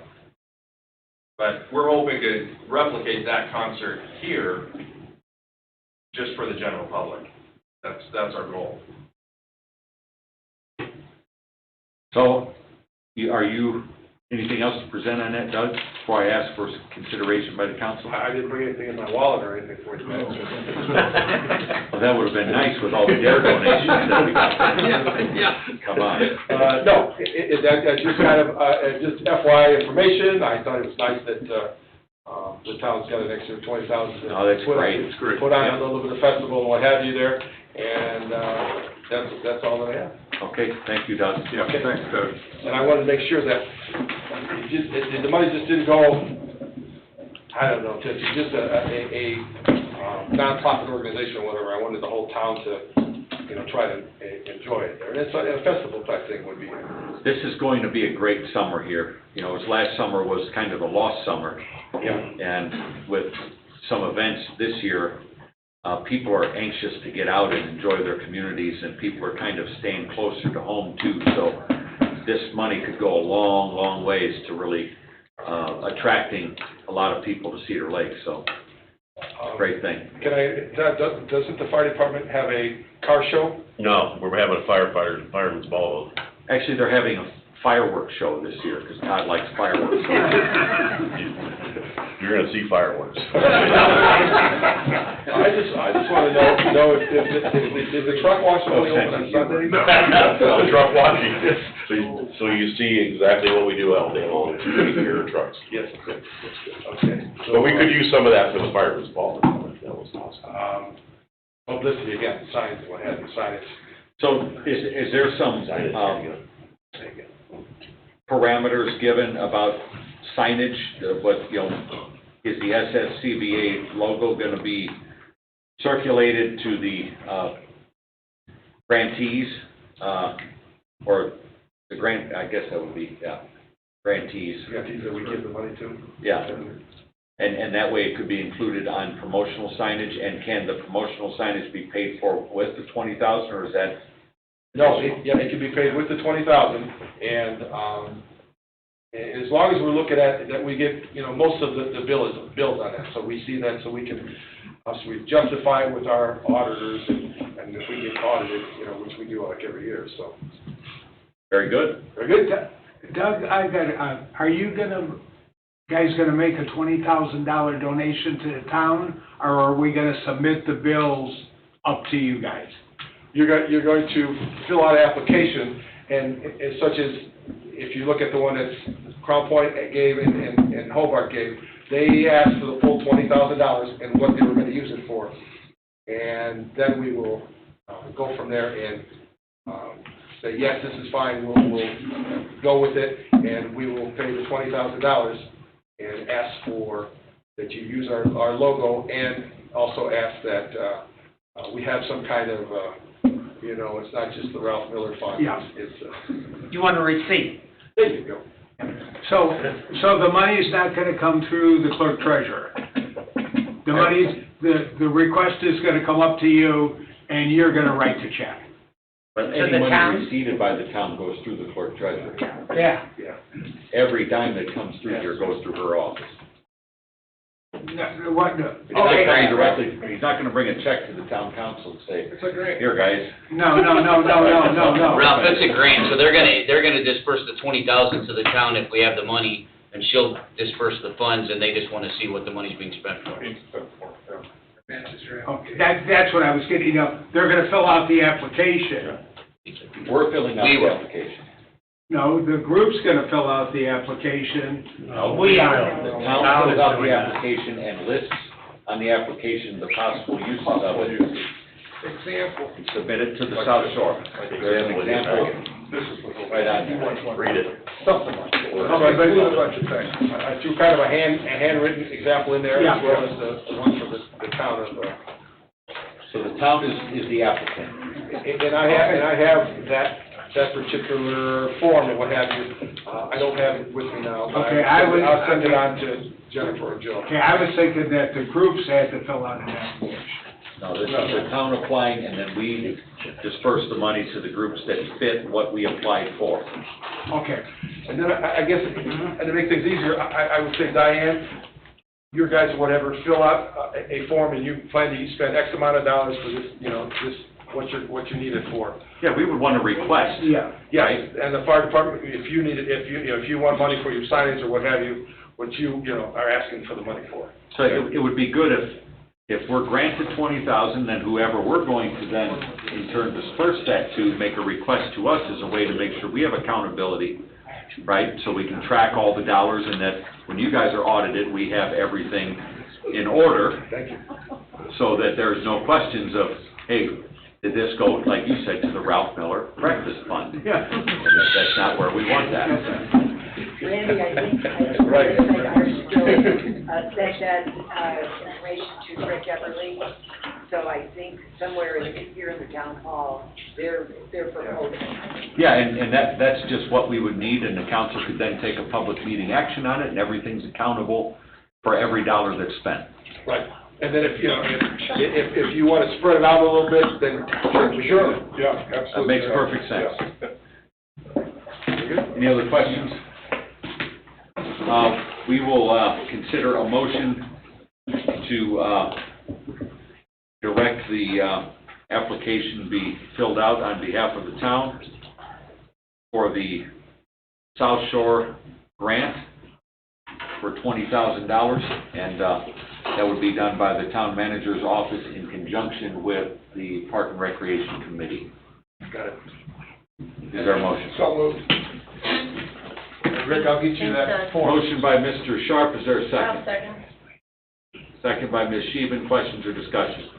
But we're hoping to replicate that concert here just for the general public. That's our goal. So, are you, anything else to present on that, Doug, before I ask for consideration by the council? I didn't bring anything in my wallet or anything for you. Well, that would have been nice with all the DARE donations that we got. Come on. No, that just kind of, just FYI information. I thought it was nice that the town's got an extra $20,000. Oh, that's great. It's great. Put on a little bit of festival and what have you there, and that's all that I have. Okay, thank you, Doug. Yeah, okay. Thanks, Doug. And I wanted to make sure that the money just didn't go, I don't know, to just a nonprofit organization or whatever. I wanted the whole town to, try to enjoy it there. And it's a festival type thing would be. This is going to be a great summer here. As last summer was kind of a lost summer. Yeah. And with some events this year, people are anxious to get out and enjoy their communities, and people are kind of staying closer to home too. So this money could go a long, long ways to really attracting a lot of people to Cedar Lake, so great thing. Doesn't the fire department have a car show? No, we're having a fireman's ball. Actually, they're having a fireworks show this year, because Todd likes fireworks. You're gonna see fireworks. I just want to know if the truck wash only open on Sunday? The truck washing, so you see exactly what we do all day long, taking care of trucks. Yes, okay. But we could use some of that for the fireman's ball. That was awesome. Publicity again, signs and what have you, signage. So is there some parameters given about signage, what, you know, is the SSCBA logo going to be circulated to the grantees, or the grant, I guess that would be, grantees. Grantees that we give the money to? Yeah, and that way it could be included on promotional signage, and can the promotional signage be paid for with the 20,000, or is that? No, it can be paid with the 20,000, and as long as we're looking at that, we get, you know, most of the bill is billed on that, so we see that, so we can, so we justify it with our auditors, and if we get audited, you know, which we do like every year, so. Very good. Very good. Doug, I got, are you guys gonna make a $20,000 donation to the town, or are we gonna submit the bills up to you guys? You're going to fill out an application, and as such as, if you look at the one that Crown Point gave and Hobart gave, they asked for the full $20,000 and what they were going to use it for. And then we will go from there and say, yes, this is fine, we'll go with it, and we will pay the $20,000 and ask for that you use our logo, and also ask that we have some kind of, you know, it's not just the Ralph Miller Fund. Yeah. You want a receipt? There you go. So the money's not gonna come through the clerk treasurer? The money's, the request is gonna come up to you, and you're gonna write the check? But To any the money town? received by the town goes through the clerk treasurer. Yeah. Every dime that comes through here goes through her office. No, what, no. He's not bringing directly, he's not gonna bring a check to the town council and say, It's a grant. here, guys. No. Ralph, that's a grant, so they're gonna disperse the 20,000 to the town if we have the money, and she'll disperse the funds, and they just wanna see what the money's being spent for. Okay, that's what I was getting up. They're gonna fill out the application. We're filling out We the will. application. No, the group's gonna fill out the application. No, We are. The town fills out the application and lists on the application the possible uses of it. Example. And submit it to the South Shore. There's an example right on there. Read it. Something like that. So I included a bunch of things. I threw kind of a handwritten example in there, as well as the one for the town of, So the town is the applicant. and I have that particular form and what have you. I don't have it with me now, but Okay, I'll send it on to Jennifer or Joe. Okay, I was thinking that the groups had to fill out an application. No, this is the town applying, and then we disperse the money to the groups that fit what we applied for. Okay. And then I guess, and to make things easier, I would say, Diane, your guys or whatever, fill out a form, and you plan to spend X amount of dollars for this, you know, this, what you need it for. Yeah, we would want to request. Yeah. Yes, and the fire department, if you need it, if you want money for your signage or what have you, what you know, are asking for the money for. So it would be good if we're granted 20,000, then whoever we're going to then in turn disperse that to, make a request to us as a way to make sure we have accountability, right? So we can track all the dollars, and that when you guys are audited, we have everything in order. Thank you. So that there's no questions of, hey, did this go, like you said, to the Ralph Miller Breakfast Fund? Yeah. And that's not where we want that. Randy, I think I still sent that information to Rick Everly, so I think somewhere here in the town hall, they're proposing. Yeah, and that's just what we would need, and the council could then take a public meeting action on it, and everything's accountable for every dollar that's spent. Right. And then if, you know, if you want to spread it out a little bit, then certainly. Sure, yeah, That absolutely. makes perfect sense. Yeah. Any other questions? We will consider a motion to direct the application be filled out on behalf of the town for the South Shore grant for $20,000, and that would be done by the town manager's office in conjunction with the Park and Recreation Committee. Got it. Is there a motion? So moved. Rick, I'll get you that form. Motion by Mr. Sharp, is there a second? second. Second by Ms. Sheehan, questions or discussion?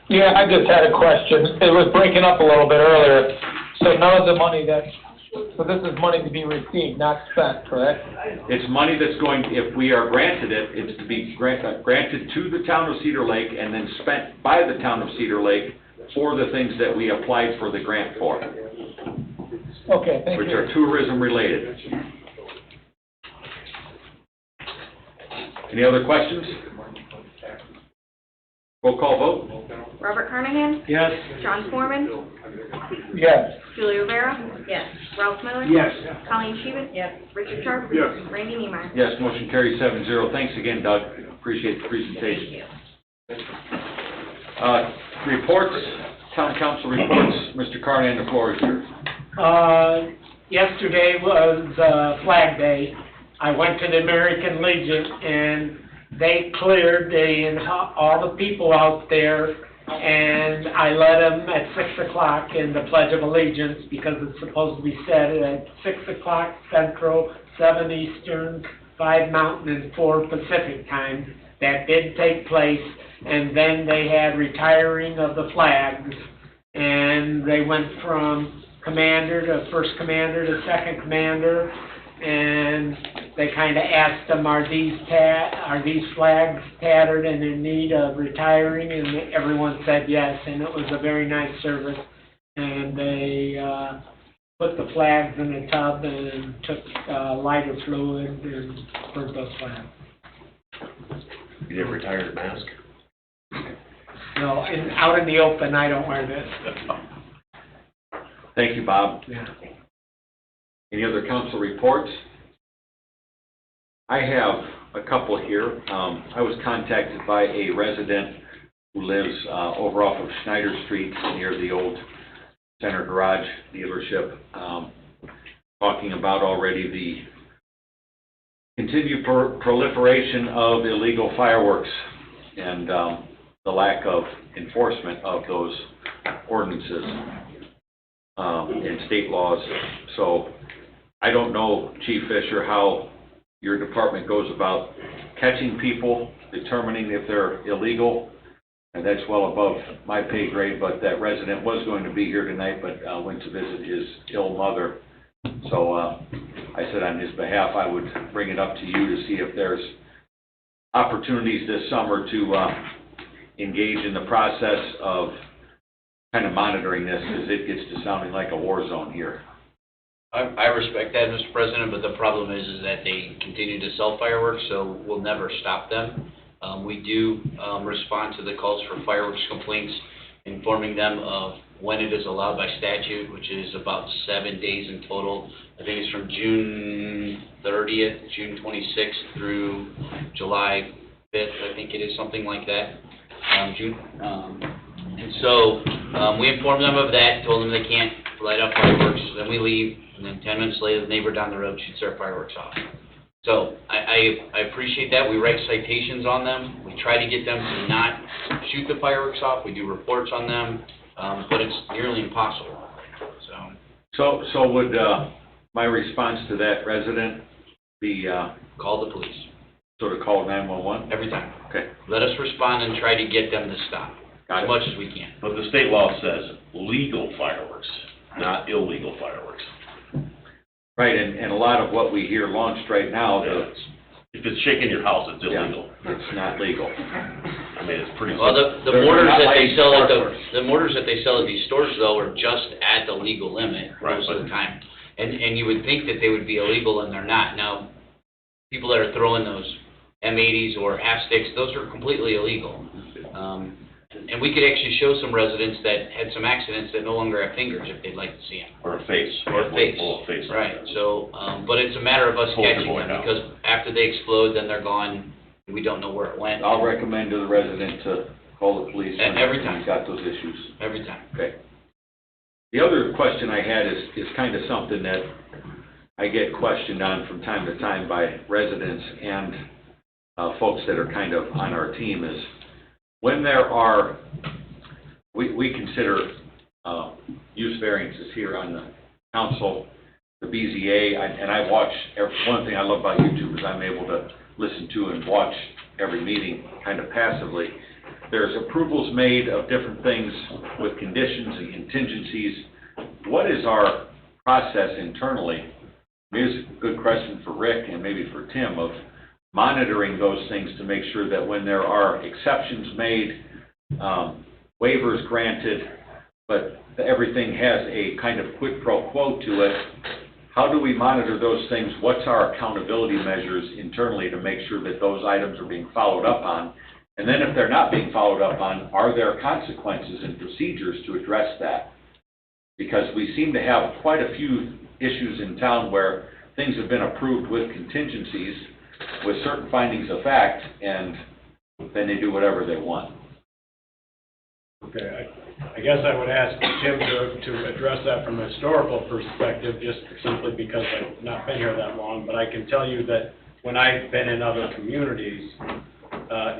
Yeah, I just had a question. It was breaking up a little bit earlier. So none of the money so this is money to be received, not spent, correct? It's money that's going, if we are granted it, it's to be granted to the town of Cedar Lake and then spent by the town of Cedar Lake for the things that we applied for the grant for, Okay, thank which you. are tourism related. Any other questions? Roll call vote? Robert Carnahan? Yes. John Foreman? Yes. Julie Rivera? Yes. Ralph Miller? Yes. Colleen Sheehan? Yes. Richard Sharp? Yes. Randy Neemeyer? Yes, motion carries 7-0. Thanks again, Doug. Appreciate the presentation. Reports, town council reports. Mr. Carnahan, the floor is yours. Yesterday was Flag Day. I went to the American Legion and they cleared all the people out there, and I led them at 6 o'clock in the Pledge of Allegiance because it's supposed to be said at 6 o'clock Central, 7 Eastern, 5 Mountain, and 4 Pacific time. That did take place, and then they had retiring of the flags, and they went from commander to first commander to second commander, and they kind of asked them, are these flags tattered and in need of retiring? And everyone said yes, and it was a very nice service. And they put the flags in a tub and took lighter fluid and burnt those flags. You never retired a mask? No, and out in the open, I don't wear this. Thank you, Bob. Yeah. Any other council reports? I have a couple here. I was contacted by a resident who lives over off of Schneider Street near the old Center Garage dealership, talking about already the continued proliferation of illegal fireworks and the lack of enforcement of those ordinances and state laws. So I don't know, Chief Fisher, how your department goes about catching people, determining if they're illegal, and that's well above my pay grade, but that resident was going to be here tonight, but went to visit his ill mother. So I said on his behalf I would bring it up to you to see if there's opportunities this summer to engage in the process of kind of monitoring this, because it gets to sounding like a war zone here. I respect that, Mr. President, but the problem is that they continue to sell fireworks, so we'll never stop them. We do respond to the calls for fireworks complaints, informing them of when it is allowed by statute, which is about 7 days in total. I think it's from June 30th, June 26th through July 5th, I think it is, something like that. And so we informed them of that, told them they can't light up fireworks, then we leave, and then 10 minutes later, the neighbor down the road shoots their fireworks off. So I appreciate that. We write citations on them. We try to get them to not shoot the fireworks off. We do reports on them, but it's nearly impossible. So would my response to that resident be call the police? Sort of call 911? Every time. Okay. Let us respond and try to get them to stop as much as we can. But the state law says legal fireworks, not illegal fireworks. Right, and a lot of what we hear launched right now, If it's shaking your house, it's illegal. it's not legal. I mean, it's pretty. Well, the mortars that they sell at the mortars that they sell at these stores, though, are just at the legal limit most of the time. And you would think that they would be illegal, and they're not. Now, people that are throwing those M80s or half sticks, those are completely illegal. And we could actually show some residents that had some accidents that no longer have fingers if they'd like to see them. Or a face. Or a face. Full face. Right, so, but it's a matter of us Poster catching boy them, now. because after they explode, then they're gone, and we don't know where it went. I'll recommend to the resident to call the police when Every time. he's got those issues. Every time. Okay. The other question I had is kind of something that I get questioned on from time to time by residents and folks that are kind of on our team is when there are, we consider use variances here on the council, the BZA, and I watch, one thing I love about YouTube is I'm able to listen to and watch every meeting kind of passively. There's approvals made of different things with conditions and contingencies. What is our process internally? Here's a good question for Rick and maybe for Tim of monitoring those things to make sure that when there are exceptions made, waivers granted, but everything has a kind of quid pro quo to it, how do we monitor those things? What's our accountability measures internally to make sure that those items are being followed up on? And then if they're not being followed up on, are there consequences and procedures to address that? Because we seem to have quite a few issues in town where things have been approved with contingencies, with certain findings of fact, and then they do whatever they want. Okay, I guess I would ask Tim to address that from a historical perspective, just simply because I've not been here that long, but I can tell you that when I've been in other communities,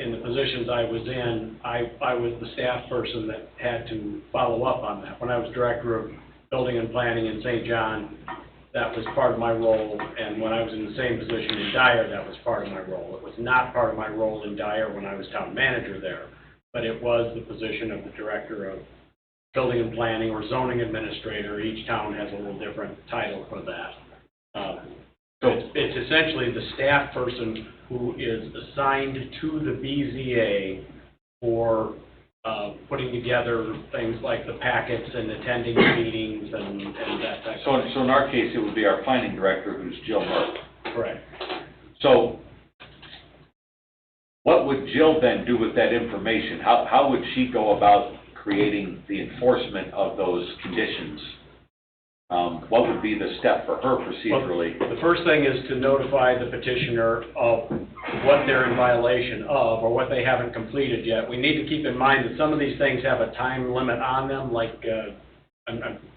in the positions I was in, I was the staff person that had to follow up on that. When I was director of building and planning in St. John, that was part of my role, and when I was in the same position in Dyer, that was part of my role. It was not part of my role in Dyer when I was town manager there, but it was the position of the director of building and planning or zoning administrator. Each town has a little different title for that. It's essentially the staff person who is assigned to the BZA for putting together things like the packets and attending meetings and that type of thing. So in our case, it would be our planning director, who's Jill Merck. Correct. So what would Jill then do with that information? How would she go about creating the enforcement of those conditions? What would be the step for her procedurally? Well, the first thing is to notify the petitioner of what they're in violation of or what they haven't completed yet. We need to keep in mind that some of these things have a time limit on them, like the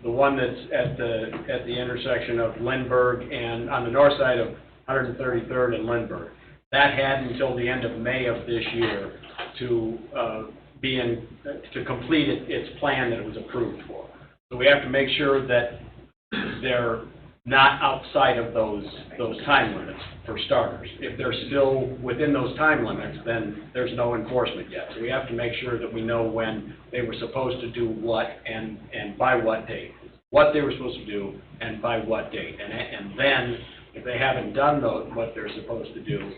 one that's at the intersection of Lindbergh and on the north side of 133rd and Lindbergh. That had until the end of May of this year to complete its plan that it was approved for. So we have to make sure that they're not outside of those time limits, for starters. If they're still within those time limits, then there's no enforcement yet. So we have to make sure that we know when they were supposed to do what and by what date. What they were supposed to do and by what date. And then, if they haven't done what they're supposed to do,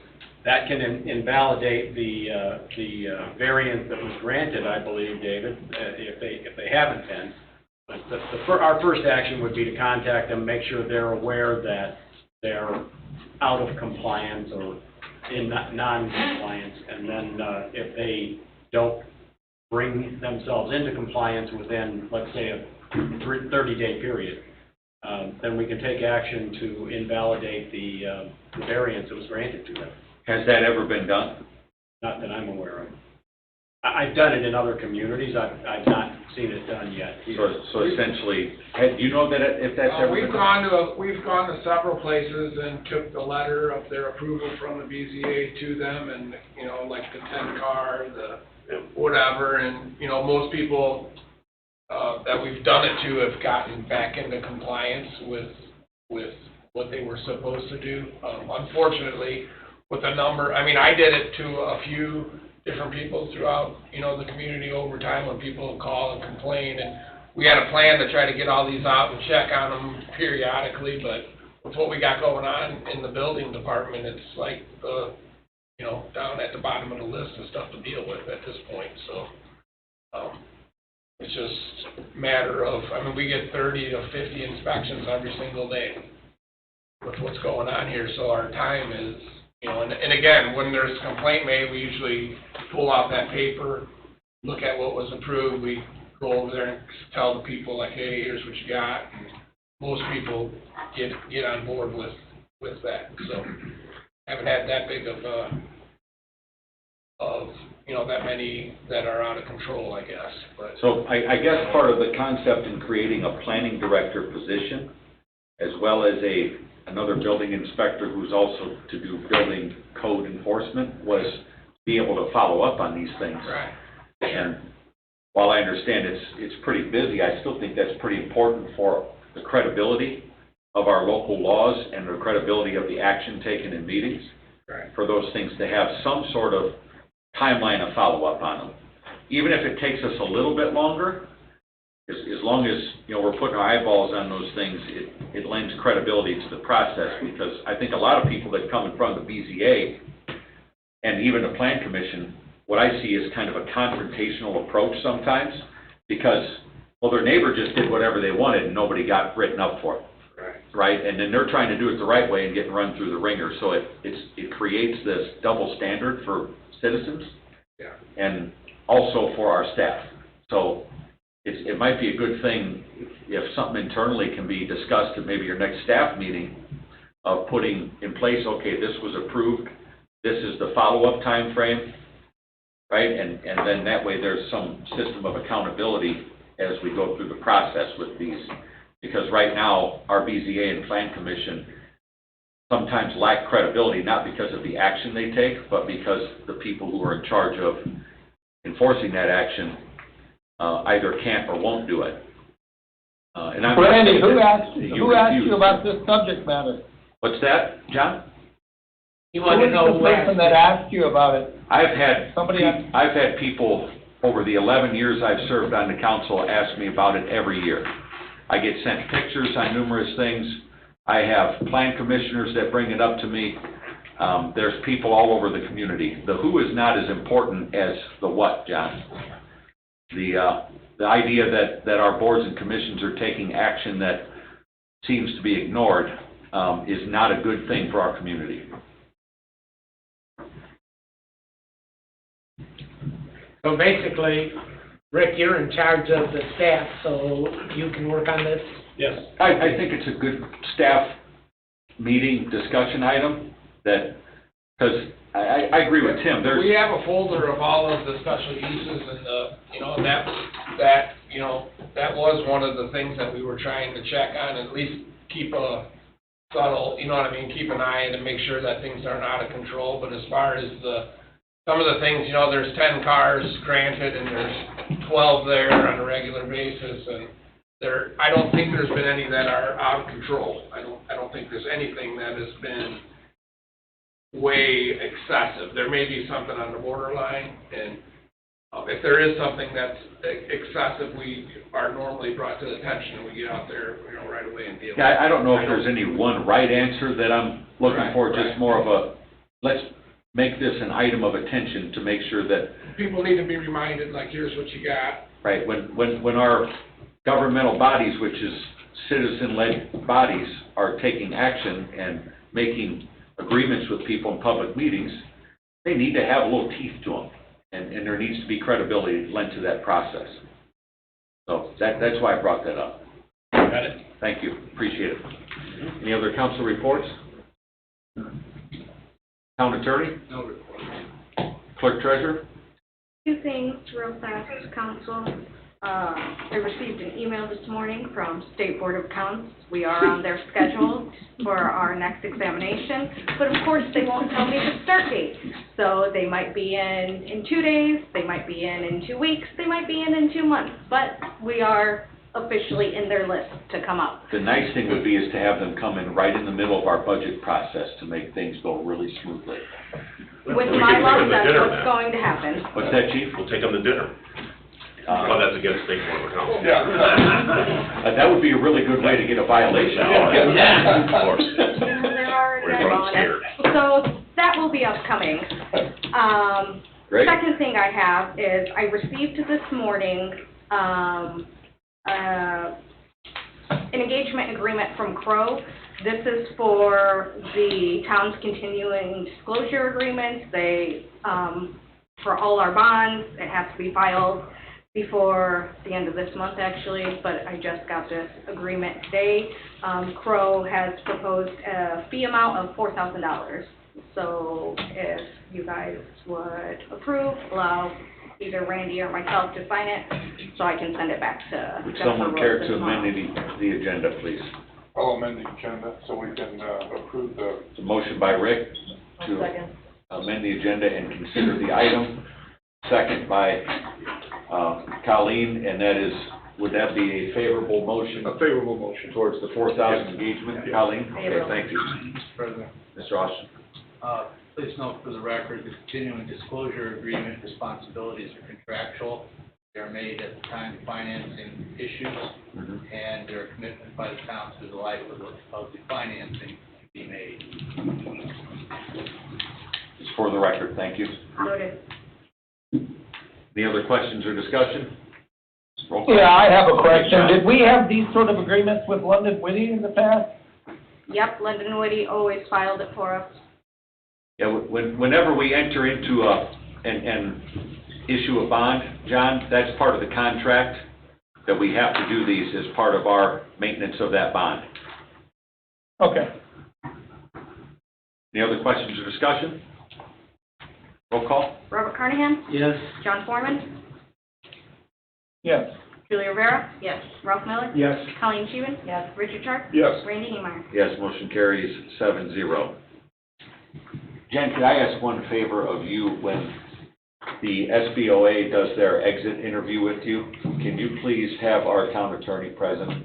that can invalidate the variance that was granted, I believe, David, if they haven't been. But our first action would be to contact them, make sure they're aware that they're out of compliance or in non-compliance, and then if they don't bring themselves into compliance within, let's say, a 30-day period, then we can take action to invalidate the variance that was granted to them. Has that ever been done? Not that I'm aware of. I've done it in other communities. I've not seen it done yet. So essentially, do you know that if that's ever been done? We've gone to several places and took the letter of their approval from the BZA to them, and, like the 10-car, the whatever, and, most people that we've done it to have gotten back into compliance with what they were supposed to do. Unfortunately, with the number, I did it to a few different people throughout, the community over time when people call and complain, and we had a plan to try to get all these out and check on them periodically, but with what we got going on in the building department, it's like, down at the bottom of the list of stuff to deal with at this point, so, it's just a matter of, we get 30 to 50 inspections every single day with what's going on here, so our time is You know, and again, when there's a complaint made, we usually pull out that paper, look at what was approved, we go over there and tell the people like, hey, here's what you got. And most people get on board with that, so haven't had that big of you know, that many that are out of control, I guess, but. So I guess part of the concept in creating a planning director position, as well as another building inspector who's also to do building code enforcement, was be able to follow up on these things. Right. And while I understand it's pretty busy, I still think that's pretty important for the credibility of our local laws and the credibility of the action taken in meetings. Right. For those things to have some sort of timeline of follow-up on them. Even if it takes us a little bit longer, as long as, you know, we're putting our eyeballs on those things, it lends credibility to the process, because I think a lot of people that come in front of the BZA and even the Plan Commission, what I see is kind of a confrontational approach sometimes, because, well, their neighbor just did whatever they wanted and nobody got written up for it. Right, and then they're trying to do it the right way and getting run through the ringer, so it creates this double standard for citizens, Yeah. and also for our staff. So it might be a good thing if something internally can be discussed at maybe your next staff meeting, of putting in place, okay, this was approved, this is the follow-up time frame, right, and then that way there's some system of accountability as we go through the process with these. Because right now, our BZA and Plan Commission sometimes lack credibility, not because of the action they take, but because the people who are in charge of enforcing that action either can't or won't do it. And I'm not Randy, saying who that asked refuse. you about this subject matter? What's that, John? You want to know who person that asked you about it? I've had Somebody I've had people over the 11 years I've served on the council ask me about it every year. I get sent pictures on numerous things. I have plan commissioners that bring it up to me. There's people all over the community. The who is not as important as the what, John. The idea that our boards and commissions are taking action that seems to be ignored is not a good thing for our community. So basically, Rick, you're in charge of the staff, so you can work on this? Yes. I think it's a good staff meeting discussion item that, because I agree with Tim, We have a folder of all of the special uses and the, you know, that was one of the things that we were trying to check on, at least keep a subtle, you know what I mean, keep an eye on and make sure that things aren't out of control. But as far as some of the things, you know, there's 10 cars granted and there's 12 there on a regular basis, and I don't think there's been any that are out of control. I don't think there's anything that has been way excessive. There may be something on the borderline, and if there is something that's excessive, we are normally brought to the attention and we get out there, you know, right away and deal with it. Yeah, I don't know if there's any one right answer that I'm looking for, just more of a, let's make this an item of attention to make sure that, People need to be reminded, like, here's what you got. right, when our governmental bodies, which is citizen-led bodies, are taking action and making agreements with people in public meetings, they need to have a little teeth to them, and there needs to be credibility lent to that process. So that's why I brought that up. Got it? Thank you, appreciate it. Any other council reports? Town attorney? No report. Clerk treasurer? Two things real fast, council. I received an email this morning from State Board of Accounts. We are on their schedule for our next examination, but of course they won't tell me the start date. So they might be in 2 days, they might be in 2 weeks, they might be in 2 months, but we are officially in their list to come up. The nice thing would be is to have them come in right in the middle of our budget process to make things go really smoothly. With We can my take luck, them to that's dinner, what's man. going to happen. What's that, chief? We'll take them to dinner. Well, that's against State Board of Accounts. That would be a really good way to get a violation. Of course. There are We're running scared. So that will be upcoming. Great. Second thing I have is I received this morning, an engagement agreement from Crow. This is for the town's continuing disclosure agreements. They, for all our bonds, it has to be filed before the end of this month, actually, but I just got this agreement today. Crow has proposed a fee amount of $4,000. So if you guys would approve, allow either Randy or myself to sign it, so I can send it back to Would Jennifer someone care Rose to tomorrow. amend the agenda, please? I'll amend the agenda so we can approve the. It's a motion by Rick to Second. amend the agenda and consider the item. Second by Colleen, and that is, would that be a favorable motion? A favorable motion. Towards the 4,000 engagement, Colleen? Okay, Favorable. thank you. Mr. President, Mr. Austin? please note for the record, the continuing disclosure agreement responsibilities are contractual. They're made at the time the financing issues, and they're a commitment by the town through the life of the financing to be made. Just for the record, thank you. Noted. Any other questions or discussion? Roll call. Yeah, I have a question. Did we have these sort of agreements with London Whitty in the past? Yep, London Whitty always filed it for us. Yeah, whenever we enter into and issue a bond, John, that's part of the contract, that we have to do these as part of our maintenance of that bond. Okay. Any other questions or discussion? Roll call? Robert Carnahan? Yes. John Foreman? Yes. Julie Rivera? Yes. Ralph Miller? Yes. Colleen Scheven? Yes. Richard Sharp? Yes. Randy Neemeyer? Yes, motion carries 7-0. Jen, could I ask one favor of you? When the SBOA does their exit interview with you, can you please have our town attorney present?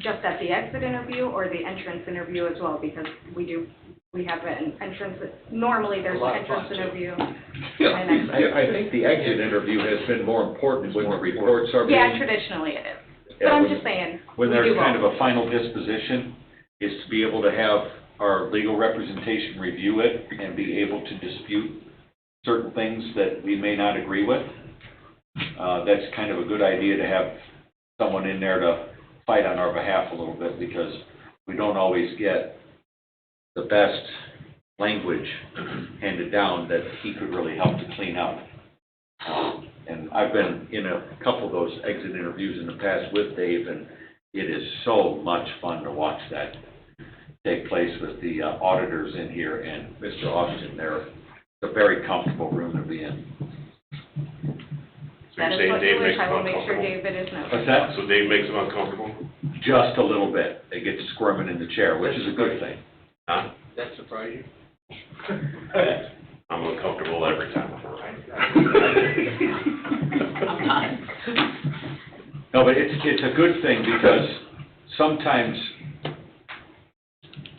Just at the exit interview or the entrance interview as well, because we have an entrance, normally there's A lot an of fun, entrance too. interview. Yeah, and exit. I think the exit interview has been more important when the reports are being. Yeah, traditionally it is. But Yeah, I'm when- just saying, When we there's do kind of both. a final disposition, is to be able to have our legal representation review it and be able to dispute certain things that we may not agree with. That's kind of a good idea to have someone in there to fight on our behalf a little bit, because we don't always get the best language handed down that he could really help to clean up. And I've been in a couple of those exit interviews in the past with Dave, and it is so much fun to watch that take place with the auditors in here and Mr. Austin. It's a very comfortable room to be in. So That you're is saying what you Dave wish, makes I them will make sure uncomfortable? David is noted. What's that? So Dave makes them uncomfortable? Just a little bit. They get to squirming in the chair, which is a good thing. Huh? That surprise you? I'm uncomfortable every time. No, but it's a good thing, because sometimes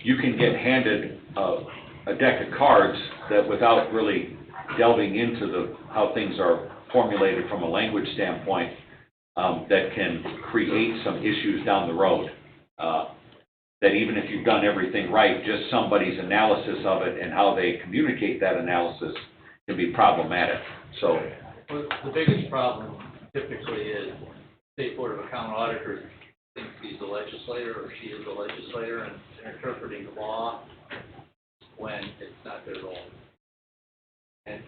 you can get handed a deck of cards that, without really delving into how things are formulated from a language standpoint, that can create some issues down the road. That even if you've done everything right, just somebody's analysis of it and how they communicate that analysis can be problematic. So, Well, the biggest problem typically is State Board of Account Auditors thinks he's a legislator or she is a legislator, and they're interpreting the law when it's not their role. And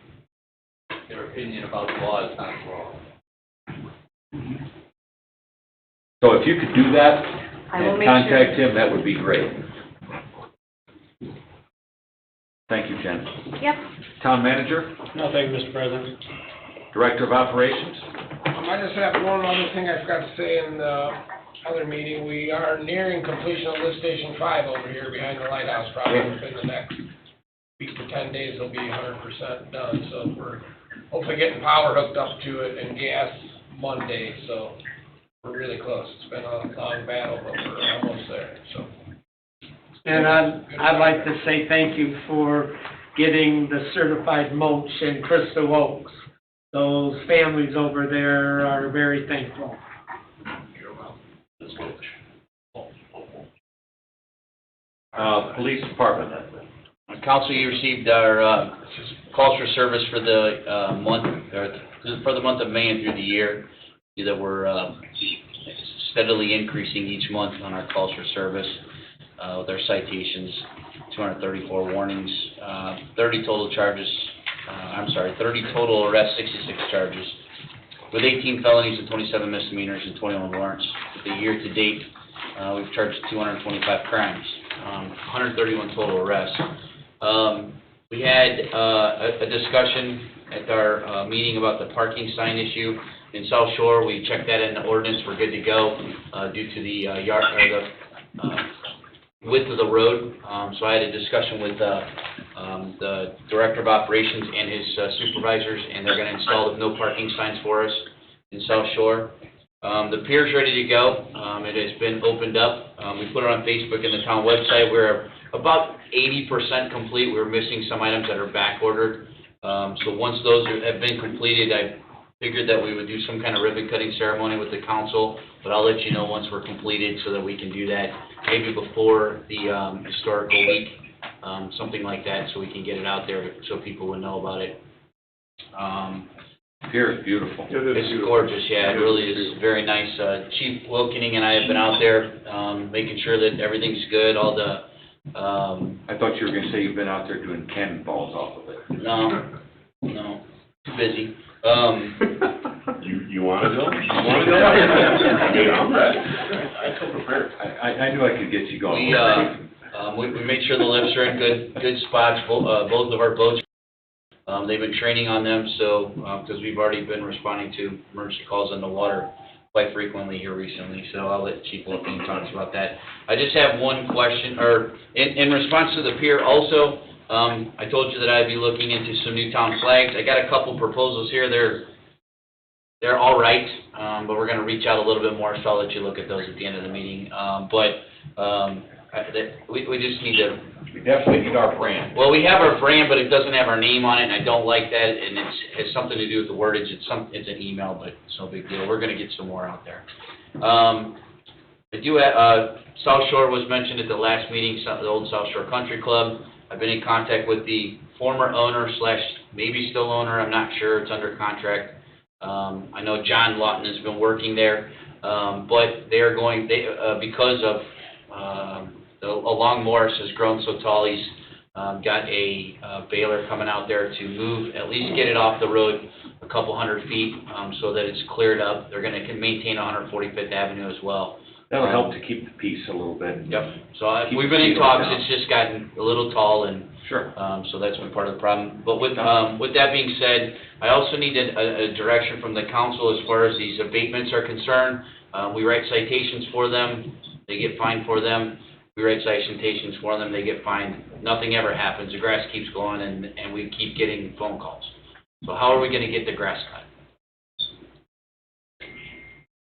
their opinion about the law is not wrong. so if you could do that I will and make contact sure. him, that would be great. Thank you, Jen. Yep. Town manager, No, thank you, Mr. President. director of operations. I just have one other thing I forgot to say in the other meeting. We are nearing completion of lift station 5 over here behind the lighthouse. Probably within the next week to 10 days, it'll be 100% done. So we're hopefully getting power hooked up to it and gas Monday, so we're really close. It's been a long battle, but we're almost there, so. And I'd like to say thank you for getting the certified mulch in Crystal Oaks. Those families over there are very thankful. Police department. Council, you received our calls for service for the month, or for the month of May and through the year, that were steadily increasing each month on our calls for service, with our citations, 234 warnings, 30 total arrests, 66 charges, with 18 felonies and 27 misdemeanors and 21 warrants. The year to date, we've charged 225 crimes, 131 total arrests. We had a discussion at our meeting about the parking sign issue in South Shore. We checked that in the ordinance, we're good to go, due to the width of the road. So I had a discussion with the Director of Operations and his supervisors, and they're gonna install the no parking signs for us in South Shore. The pier's ready to go. It has been opened up. We put it on Facebook and the town website. We're about 80% complete. We're missing some items that are back ordered. So once those have been completed, I figured that we would do some kind of ribbon cutting ceremony with the council, but I'll let you know once we're completed so that we can do that maybe before the historical week, something like that, so we can get it out there so people would know about it. Pier is beautiful. It's gorgeous, yeah, it really is very nice. Chief Wilkening and I have been out there, making sure that everything's good, all the, I thought you were gonna say you've been out there doing cannonballs off of it. no, too busy. You wanna go? You wanna go? I mean, I'm ready. I feel prepared. I knew I could get you going. We made sure the lifts are in good spots, both of our boats. They've been training on them, so, because we've already been responding to emergency calls on the water quite frequently here recently, so I'll let Chief Wilkening talk about that. I just have one question, or in response to the pier also, I told you that I'd be looking into some new town flags. I got a couple proposals here. They're all right, but we're gonna reach out a little bit more, so I'll let you look at those at the end of the meeting. We just need to. We definitely need our brand. Well, we have our brand, but it doesn't have our name on it, and I don't like that, and it has something to do with the wordage. It's an email, but it's no big deal. We're gonna get some more out there. I do have, South Shore was mentioned at the last meeting, the old South Shore Country Club. I've been in contact with the former owner / maybe still owner, I'm not sure, it's under contract. I know John Lawton has been working there, but they are going, because of, along Morris has grown so tall, he's got a baler coming out there to move, at least get it off the road a couple hundred feet, so that it's cleared up. They're gonna maintain 145th Avenue as well. That'll help to keep the peace a little bit. Yep, so we've been in talks, it's just gotten a little tall, and sure. so that's been part of the problem. But with that being said, I also need a direction from the council as far as these abatements are concerned. We write citations for them, they get fined for them. We write citations for them, they get fined. Nothing ever happens, the grass keeps going, and we keep getting phone calls. So how are we gonna get the grass cut?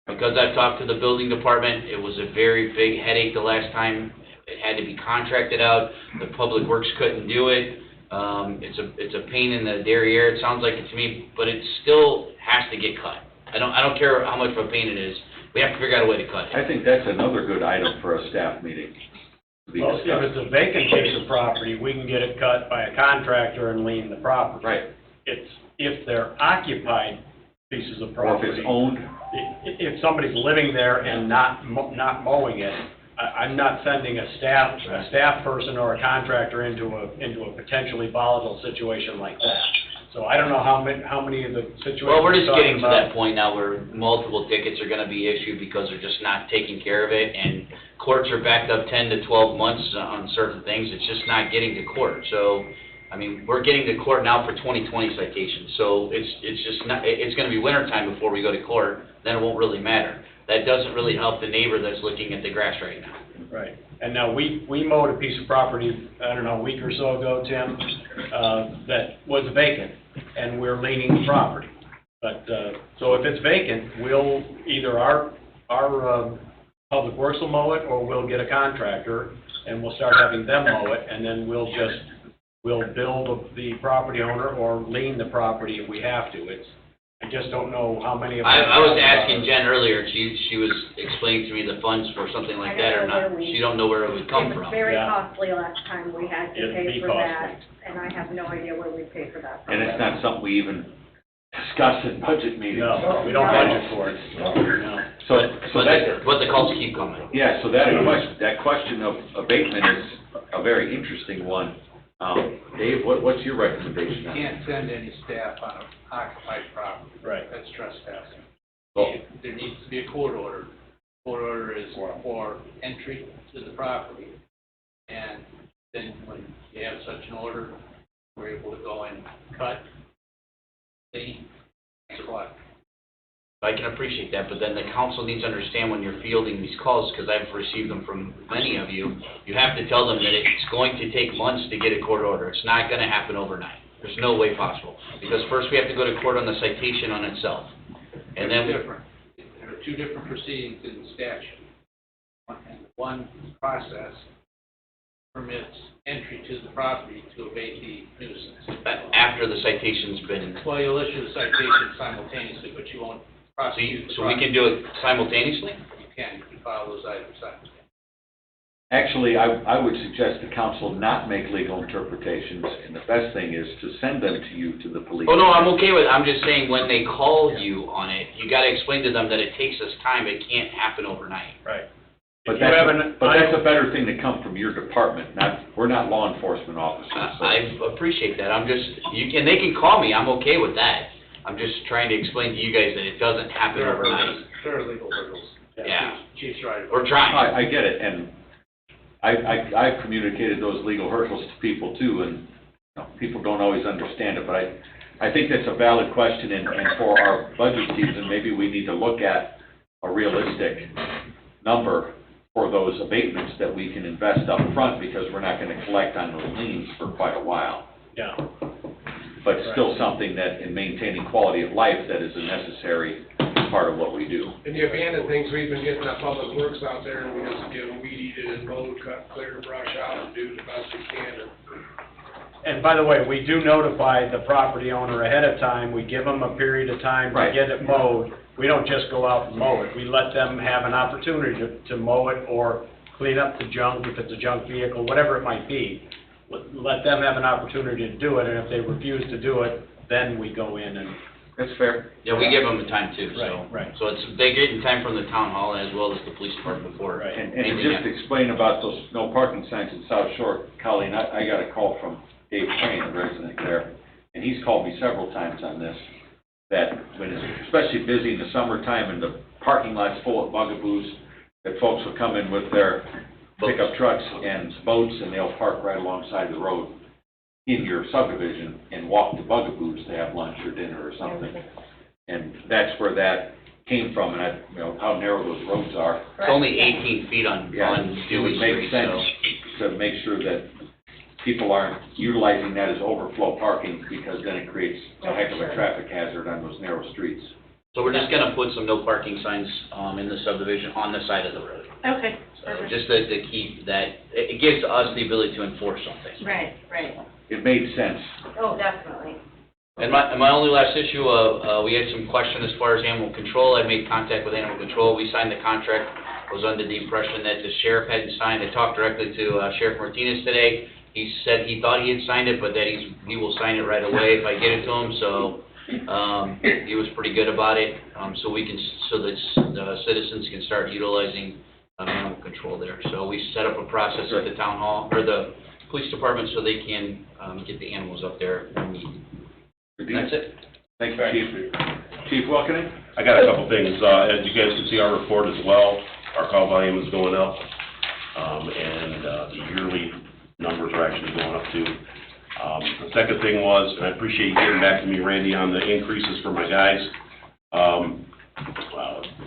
Because I've talked to the building department, it was a very big headache the last time. It had to be contracted out, the public works couldn't do it. It's a pain in the derriere, it sounds like it to me, but it still has to get cut. I don't care how much of a pain it is, we have to figure out a way to cut it. I think that's another good item for a staff meeting to be Well, if discussed. it's a vacant piece of property, we can get it cut by a contractor and lien the property. Right. It's if they're occupied pieces of Or if property. it's owned. If somebody's living there and not mowing it, I'm not sending a staff person or a contractor into a potentially volatile situation like that. So I don't know how many of the situations. Well, we're just you're getting to talking that point now where multiple tickets are gonna be issued because they're just not taking care of it, and courts are backed up 10 to 12 months on certain things, it's just not getting to court. So, I mean, we're getting to court now for 2020 citations, so it's just not, it's gonna be winter time before we go to court, then it won't really matter. That doesn't really help the neighbor that's looking at the grass right now. Right, and now we mowed a piece of property, I don't know, a week or so ago, Tim, that was vacant, and we're leaning the property. But, so if it's vacant, we'll, either our Public Works will mow it, or we'll get a contractor, and we'll start having them mow it, and then we'll bill the property owner or lien the property if we have to. I just don't know how many of them. I was asking Jen earlier, she was explaining to me the funds for something like that or not. She don't know where it would come It from. was very Yeah. costly last time we had to It'd pay be for costly. that, and I have no idea where we pay for that. And it's not something we even discuss in budget meetings. No, we don't budget for it. No. So But that, the calls keep coming. yeah, so that question of abatement is a very interesting one. Dave, what's your recommendation You on that? can't send any staff on an occupied property. Right. That's trespassing. Well- There needs to be a court order. Court order is for entry to the property. And then when you have such an order, we're able to go and cut, clean, select. I can appreciate that, but then the council needs to understand when you're fielding these calls, because I've received them from many of you, you have to tell them that it's going to take months to get a court order. It's not gonna happen overnight. There's no way possible. Because first we have to go to court on the citation on itself. And then, It's different. There are two different proceedings in the statute. One process permits entry to the property to abate the nuisance. after the citation's been, Well, you'll issue the citation simultaneously, but you won't prosecute the so we can do it simultaneously? You can file those items simultaneously. Actually, I would suggest the council not make legal interpretations, and the best thing is to send them to you, to the police. Oh, no, I'm okay with it. I'm just saying, when they call you on it, you gotta explain to them that it takes us time. It can't happen overnight. Right. But If you have that's a better thing to come from your department, we're not law enforcement officers, so. I appreciate that. I'm just, they can call me. I'm okay with that. I'm just trying to explain to you guys that it doesn't happen There are overnight. hurdles. There are legal hurdles. Yeah. Chief's right. We're trying. I get it, and I've communicated those legal hurdles to people too, and, people don't always understand it, but I think that's a valid question, and for our budget season, maybe we need to look at a realistic number for those abatements that we can invest up front, because we're not gonna collect on those liens for quite a while. Yeah. But still something that, in maintaining quality of life, that is a necessary part of what we do. And the abandoned things, we've been getting that public works out there, and we just get them weed eated and mowed, cut, clear, brush out, and do the best we can. And by the way, we do notify the property owner ahead of time. We give them a period of time to Right. get it mowed. We don't just go out and mow it. We let them have an opportunity to mow it or clean up the junk, if it's a junk vehicle, whatever it might be. Let them have an opportunity to do it, and if they refuse to do it, then we go in and... That's fair. Yeah, we give them the time too, so. Right. So they get in time from the town hall as well as the police department before. Right. And anything to just happens. explain about those no parking signs in South Shore, Colleen, I got a call from Dave Crane, a resident there, and he's called me several times on this, that when it's especially busy in the summertime and the parking lot's full of bugaboos, that folks will come in with their pickup trucks and boats, and they'll park right alongside the road in your subdivision and walk the bugaboos to have lunch or dinner or something. And that's where that came from, and how narrow those roads are. It's only 18 feet on It Dewey would make Street, sense so. to make sure that people aren't utilizing that as overflow parking, because then it creates a heck of a traffic hazard on those narrow streets. So we're just gonna put some no parking signs, in the subdivision on the side of the road. Okay, So perfect. just to keep that, it gives us the ability to enforce something. Right, right. It made sense. Oh, definitely. And my only last issue, we had some question as far as animal control. I made contact with animal control. We signed the contract. I was under the impression that the sheriff hadn't signed. I talked directly to Sheriff Martinez today. He said he thought he had signed it, but that he will sign it right away if I get it to him, so, he was pretty good about it. So that the citizens can start utilizing, animal control there. So we set up a process at the town hall, or the police department, so they can, get the animals up there when needed. That's it. Thank you, Chief. Chief Welkening? I got a couple things. As you guys can see, our report as well, our call volume is going up, and the yearly numbers are actually going up too. The second thing was, and I appreciate you getting back to me, Randy, on the increases for my guys.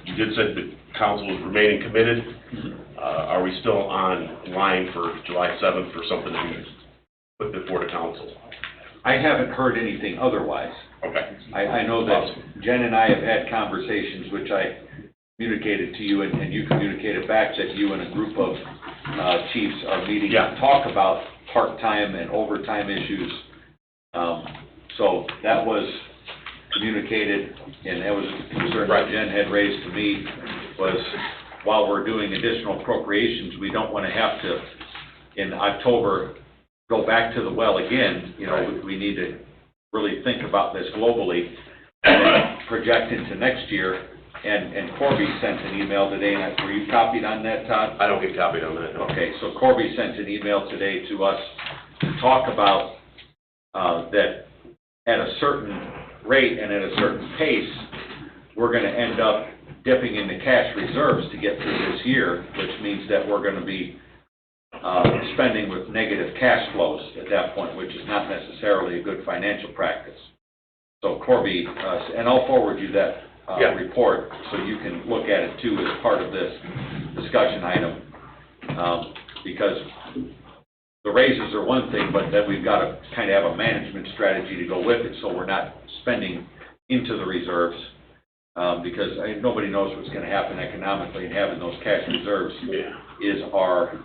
You did say the council is remaining committed. Are we still on line for July 7th for something to be put before the council? I haven't heard anything otherwise. Okay. I know that Jen and I have had conversations, which I communicated to you, and you communicated back that you and a group of chiefs are meeting to talk about part-time and overtime issues. So that was communicated, and that was a concern that Jen had raised to me, was while we're doing additional appropriations, we don't want to have to, in October, go back to the well again. We need to really think about this globally. and then project into next year. And Corby sent an email today, and were you copied on that, Todd? I don't get copied on that, no. Okay, so Corby sent an email today to us to talk about that at a certain rate and at a certain pace, we're gonna end up dipping into cash reserves to get through this year, which means that we're gonna be spending with negative cash flows at that point, which is not necessarily a good financial practice. So Corby, and I'll forward you that report, so you can look at it too as part of this discussion item. Because the raises are one thing, but then we've got to kind of have a management strategy to go with it, so we're not spending into the reserves. Because nobody knows what's going to happen economically, and having those cash reserves is our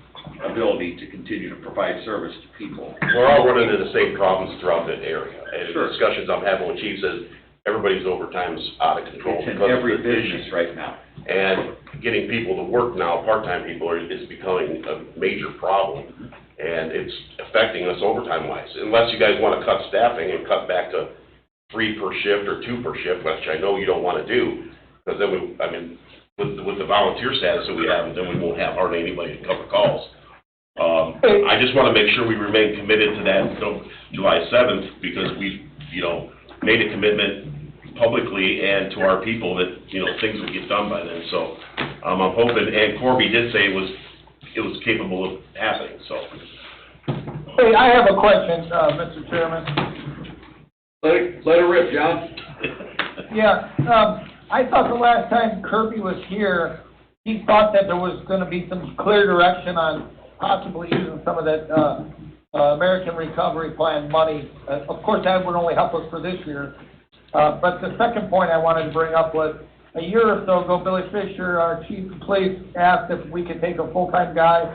ability to continue to provide service to people. We're all running into the same problems throughout that area. And Sure. the discussions I'm having with Chief says everybody's overtime's out of control. It's in because of every the business issues. right now. And getting people to work now, part-time people, is becoming a major problem. And it's affecting us overtime-wise. Unless you guys want to cut staffing and cut back to 3 per shift or 2 per shift, which I know you don't want to do. Because then with the volunteer status that we have, then we won't have hardly anybody to cover calls. I just want to make sure we remain committed to that until July 7th, because we've, made a commitment publicly and to our people that, things will get done by then. So, I'm hoping, and Corby did say it was capable of happening, so. Hey, I have a question, Mr. Chairman. Let it rip, John. Yeah, I thought the last time Kirby was here, he thought that there was gonna be some clear direction on possibly using some of that, American Recovery Plan money. Of course, that would only help us for this year. But the second point I wanted to bring up was, a year or so ago, Billy Fisher, our chief of police, asked if we could take a full-time guy,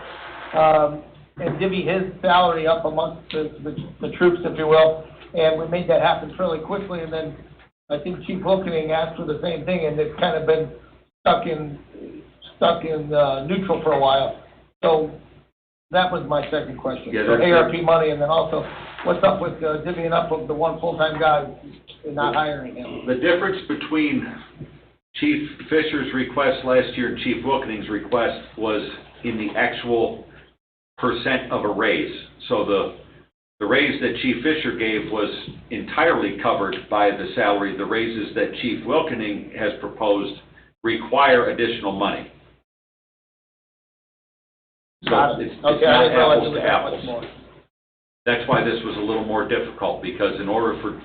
and divvy his salary up amongst the troops, if you will. And we made that happen fairly quickly, and then I think Chief Wilkening asked for the same thing, and it's kind of been stuck in neutral for a while. So that was my second question. Yeah, So that's ARP money, and then also, what's up with divvying up of the one full-time guy and not hiring him? The difference between Chief Fisher's request last year and Chief Wilkening's request was in the actual percent of a raise. So the raise that Chief Fisher gave was entirely covered by the salary. The raises that Chief Wilkening has proposed require additional money. So Got it. it's Okay, not I didn't realize it apples was to that much apples. more. That's why this was a little more difficult, because in order for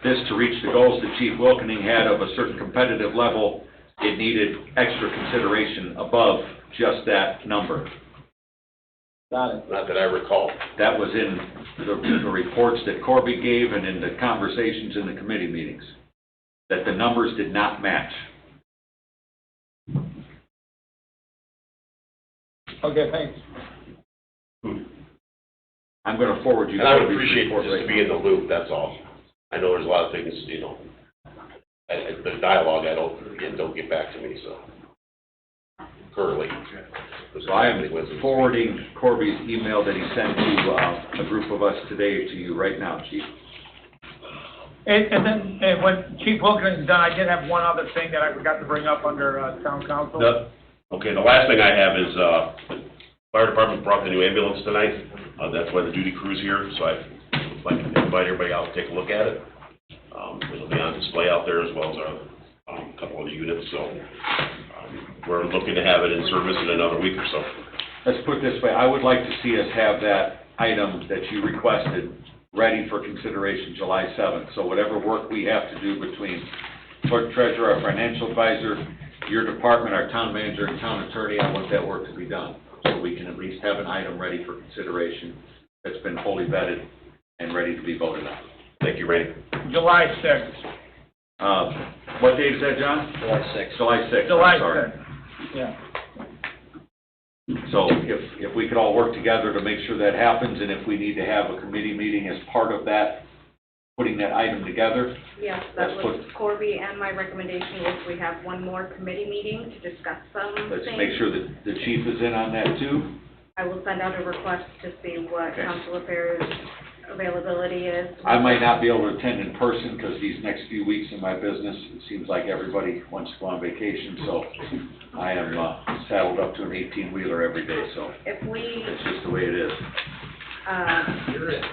this to reach the goals that Chief Wilkening had of a certain competitive level, it needed extra consideration above just that number. Got it. Not that I recall. That was in the reports that Corby gave and in the conversations in the committee meetings, that the numbers did not match. Okay, thanks. I'm going to forward you. And I would Corby's appreciate report just right to be in the loop, that's all. I know there's a lot of things, the dialogue, don't get back to me, so. Currently. So I am forwarding Corby's email that he sent to a group of us today to you right now, Chief. And then, when Chief Wilkening's done, I did have one other thing that I forgot to bring up under, town council. The last thing I have is, the fire department brought the new ambulance tonight. That's why the duty crew's here, so I'd like to invite everybody out to take a look at it. It'll be on display out there as well as a couple of the units, so, we're looking to have it in service in another week or so. Let's put it this way, I would like to see us have that item that you requested ready for consideration July 7th. So whatever work we have to do between clerk treasurer, our financial advisor, your department, our town manager, and town attorney, I want that work to be done. So we can at least have an item ready for consideration that's been fully vetted and ready to be voted on. Thank you, Randy. July 6th. What date is that, John? July 6th. July 6th. July I'm sorry. 6th. Yeah. So if we could all work together to make sure that happens, and if we need to have a committee meeting as part of that, putting that item together. Yes, that Let's was Corby, and my recommendation was we have one more committee meeting to discuss some Let's things. make sure that the chief is in on that too. I will send out a request to see what Okay. council affairs availability is. I might not be able to attend in person because these next few weeks in my business, it seems like everybody wants to go on vacation, so I am saddled up to an 18-wheeler every day, so If we, it's just the way it is. You're it.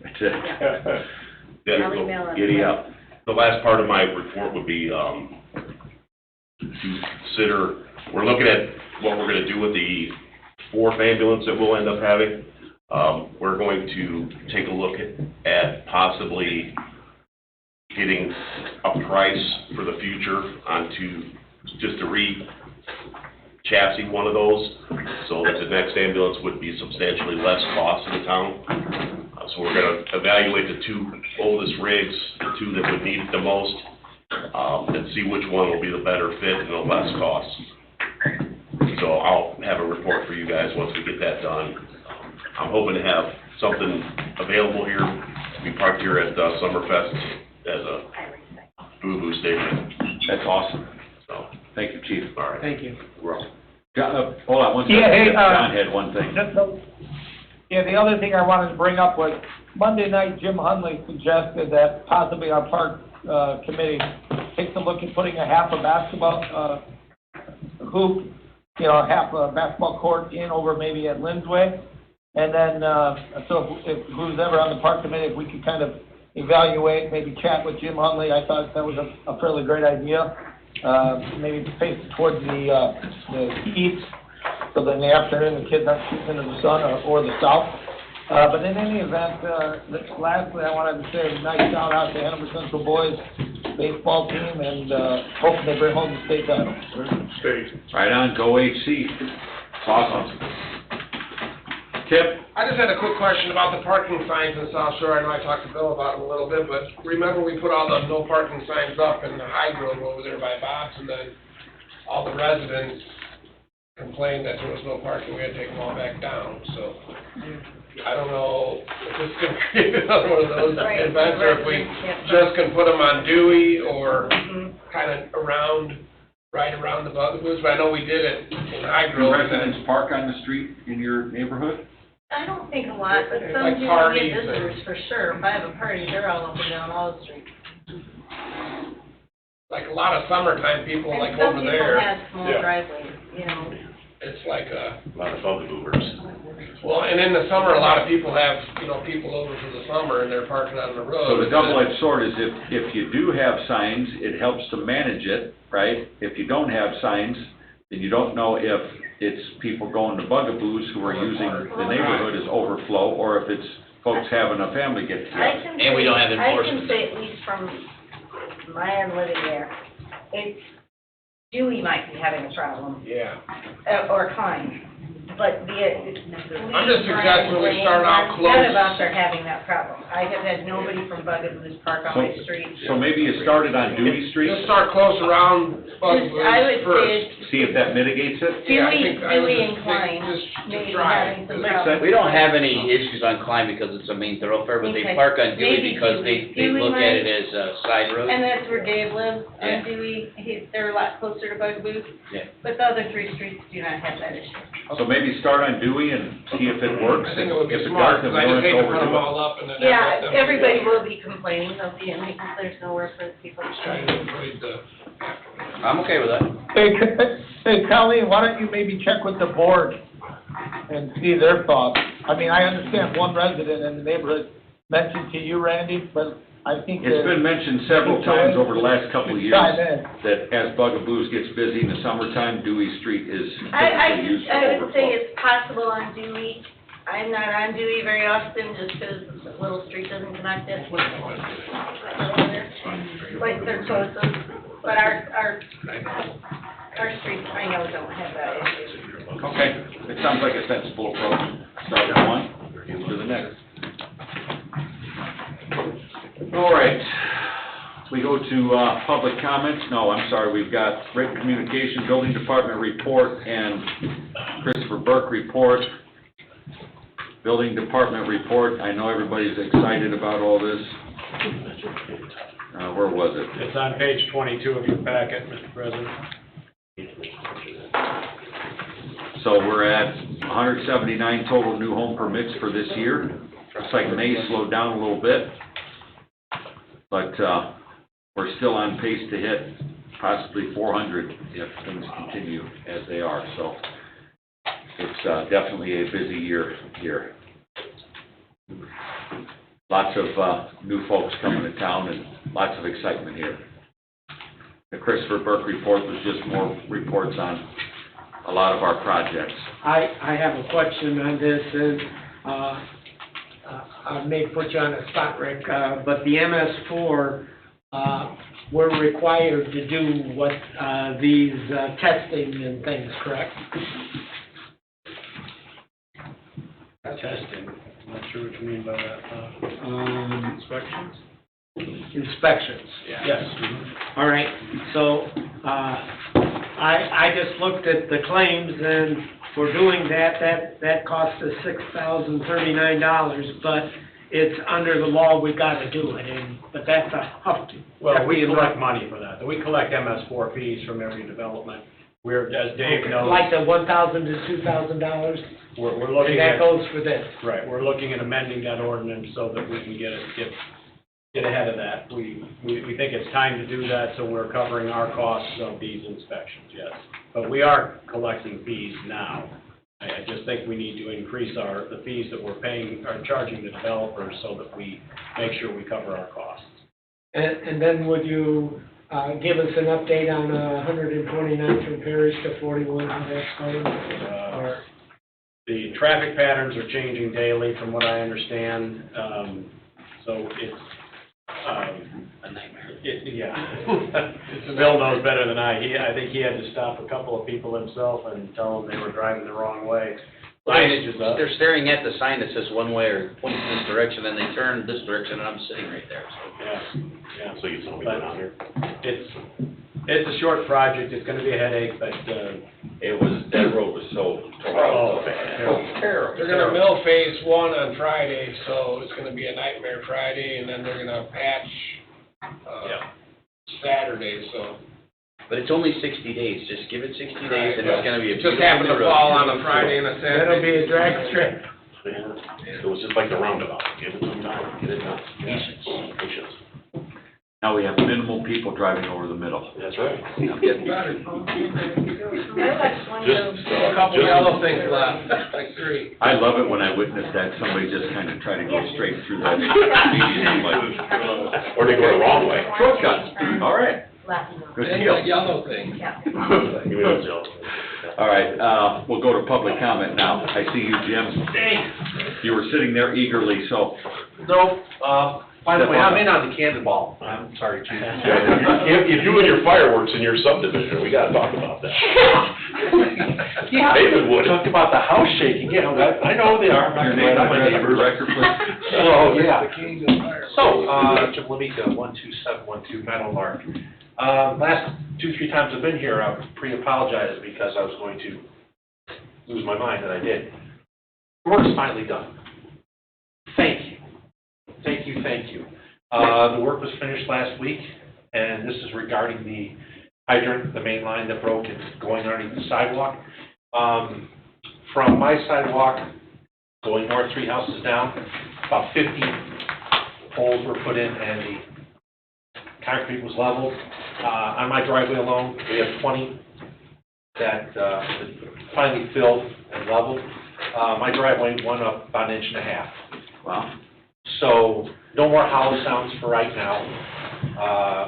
That's it. Then I'll email it. giddy up. The last part of my report would be, to consider, we're looking at what we're gonna do with the fourth ambulance that we'll end up having. We're going to take a look at possibly getting a price for the future onto just a chassis one of those, so that the next ambulance would be substantially less cost to the town. So we're gonna evaluate the two oldest rigs, the two that would need it the most, and see which one will be the better fit and the less cost. So I'll have a report for you guys once we get that done. I'm hoping to have something available here, to be parked here at Summerfest as a boo-boo station. That's awesome. So, Thank you, Chief. all right. Thank you. Hold on one second. Yeah, hey, John had one thing. Yeah, the other thing I wanted to bring up was, Monday night, Jim Hunley suggested that possibly our park committee takes a look at putting a half a basketball hoop, half a basketball court in over maybe at Lindsway. And then, so if who's ever on the park committee, if we could kind of evaluate, maybe chat with Jim Hunley, I thought that was a fairly great idea. Maybe face towards the east, so that in the afternoon the kids aren't shooting into the sun or the south. But in any event, lastly, I wanted to say a nice shout out to Hanover Central Boys baseball team, and hoping they bring home the state title. Right on, go HC. It's awesome. Tip? I just had a quick question about the parking signs in South Shore. I know I talked to Bill about them a little bit, but remember we put all the no parking signs up in the High Grove over there by Box, and then all the residents complained that there was no parking. We had to take them all back down, so I don't know if this can create another one of those Right. events, or if we just can put them on Dewey or kind of right around the Bugaboos, but I know we did it in High Do Grove. residents park on the street in your neighborhood? I don't think a lot, but some Like do parties get visitors for sure. If I have a party, they're all up and down all the streets. Like a lot of summertime people, And like some over people there, have small Yeah. driveways, it's like A lot of bugaboos. well, and in the summer, a lot of people have, people over for the summer and they're parking on the road. So the double-edged sword is if you do have signs, it helps to manage it, right? If you don't have signs, then you don't know if it's people going to Bugaboos who are using the neighborhood as overflow, or if it's folks having a family get I together. can And we say- don't have I enforcement. can say, at least from my end living there, it's, Dewey might be having a problem, Yeah. or Klein, but I'm just suggesting we start out close. None of us are having that problem. I have had nobody from Bugaboos park on my street. So maybe you started on Dewey Street, Just start close around I would Bugaboos first. say see if that mitigates it? Yeah, I Dewey, think I would Dewey just and Klein, just maybe try. having some Makes problems. We don't have any issues on Klein because it's a main thoroughfare, but they Okay. park on Dewey Maybe because Dewey. they Dewey look at might. it as a side road. And that's where Dave lives, Yeah. on Dewey, they're a lot closer to Bugaboos. Yeah. But the other three streets do not have that issue. So maybe start on Dewey and see if it works. I think it would be If smart, doesn't, because I we just hate don't to put them overdo it. all up and then. Yeah, have them- everybody will be complaining, they'll be, because there's nowhere for the people to Try stay. to avoid the. I'm okay with that. Hey, Colleen, why don't you maybe check with the board and see their thoughts? I mean, I understand one resident in the neighborhood mentioned to you, Randy, but I think that. It's been mentioned several times over the last couple of years Chime in. that as Bugaboos gets busy in the summertime, Dewey Street is I typically used for would say overflow. it's possible on Dewey. I'm not on Dewey very often, just because the little street doesn't connect it. Like they're closest, but our streets, I know, don't have that issue. Okay, it sounds like a sensible approach. Start with one, move to the next. All right, we go to public comments. No, I'm sorry, we've got written communication, building department report, and Christopher Burke report. Building department report, I know everybody's excited about all this. Where was it? It's on page 22 of your packet, Mr. President. So we're at 179 total new home permits for this year. Looks like May slowed down a little bit, but, we're still on pace to hit possibly 400 if things continue as they are, so it's, definitely a busy year here. Lots of, new folks coming to town and lots of excitement here. The Christopher Burke report was just more reports on a lot of our projects. I have a question on this, and, I may put you on the spot, Rick, but the MS4, we're required to do what, these, testing and things, correct? Testing, I'm not sure what you mean by that. Inspections? Inspections. Yes. All right, so, I just looked at the claims, and for doing that cost us $6,039, but it's under the law, we've got to do it, but that's a huff. Well, we collect money for that. We collect MS4 fees from every development. We're, as Dave knows. Like the $1,000 to $2,000? We're looking And at. that goes for this? Right, we're looking at amending that ordinance so that we can get ahead of that. We think it's time to do that, so we're covering our costs of these inspections, yes. But we are collecting fees now. I just think we need to increase the fees that we're paying, or charging the developers so that we make sure we cover our costs. And then would you give us an update on 129 from Parish to 41, how that's going? Or- The traffic patterns are changing daily from what I understand, so it's, A nightmare. yeah. Bill knows better than I. I think he had to stop a couple of people himself and tell them they were driving the wrong way. Signage is up. They're staring at the sign that says one way or points in this direction, then they turn this direction, and I'm sitting right there, so. Yeah. So you saw me going out here. It's a short project, it's gonna be a headache, but, That road was so oh, terrible. They're gonna mill phase 1 on Friday, so it's gonna be a nightmare Friday, and then they're gonna patch, Saturday, so. But it's only 60 days, just give it 60 days, and it's gonna be a It just beautiful happened to road. fall on a Friday and a Saturday. That'll be a drag strip. Yeah. It was just like the roundabout, give it some time, get it done. Patience. Now we have minimal people driving over the middle. That's right. I'm getting I like one of those. A couple yellow things left, like 3. I love it when I witness that, somebody just kind of try to go straight through that median, I'm like, Or they go the wrong way. shortcuts, all right, good And deal. the yellow thing. Give me those yellow. All right, we'll go to public comment now. I see you, Jim. You were sitting there eagerly, so. No, by the way, I'm in on the cannonball. I'm sorry, Chief. If you and your fireworks in your subdivision, we gotta talk about that. Yeah. David would. Talk about the house shaking, yeah, I know they are. Your name and address for the record, please. Oh, yeah. The king of fire. So, Jim Lemika, 12712 Meadowlark. Last 2-3 times I've been here, I've pre-apologized because I was going to lose my mind, and I did. The work's finally done. Thank you. Thank you, thank you. The work was finished last week, and this is regarding the hydrant, the main line that broke and going underneath the sidewalk. From my sidewalk, going north 3 houses down, about 50 holes were put in and the concrete was leveled. On my driveway alone, we have 20 that finally filled and leveled. My driveway went up about 1.5 inches. Wow. So, no more hollow sounds for right now.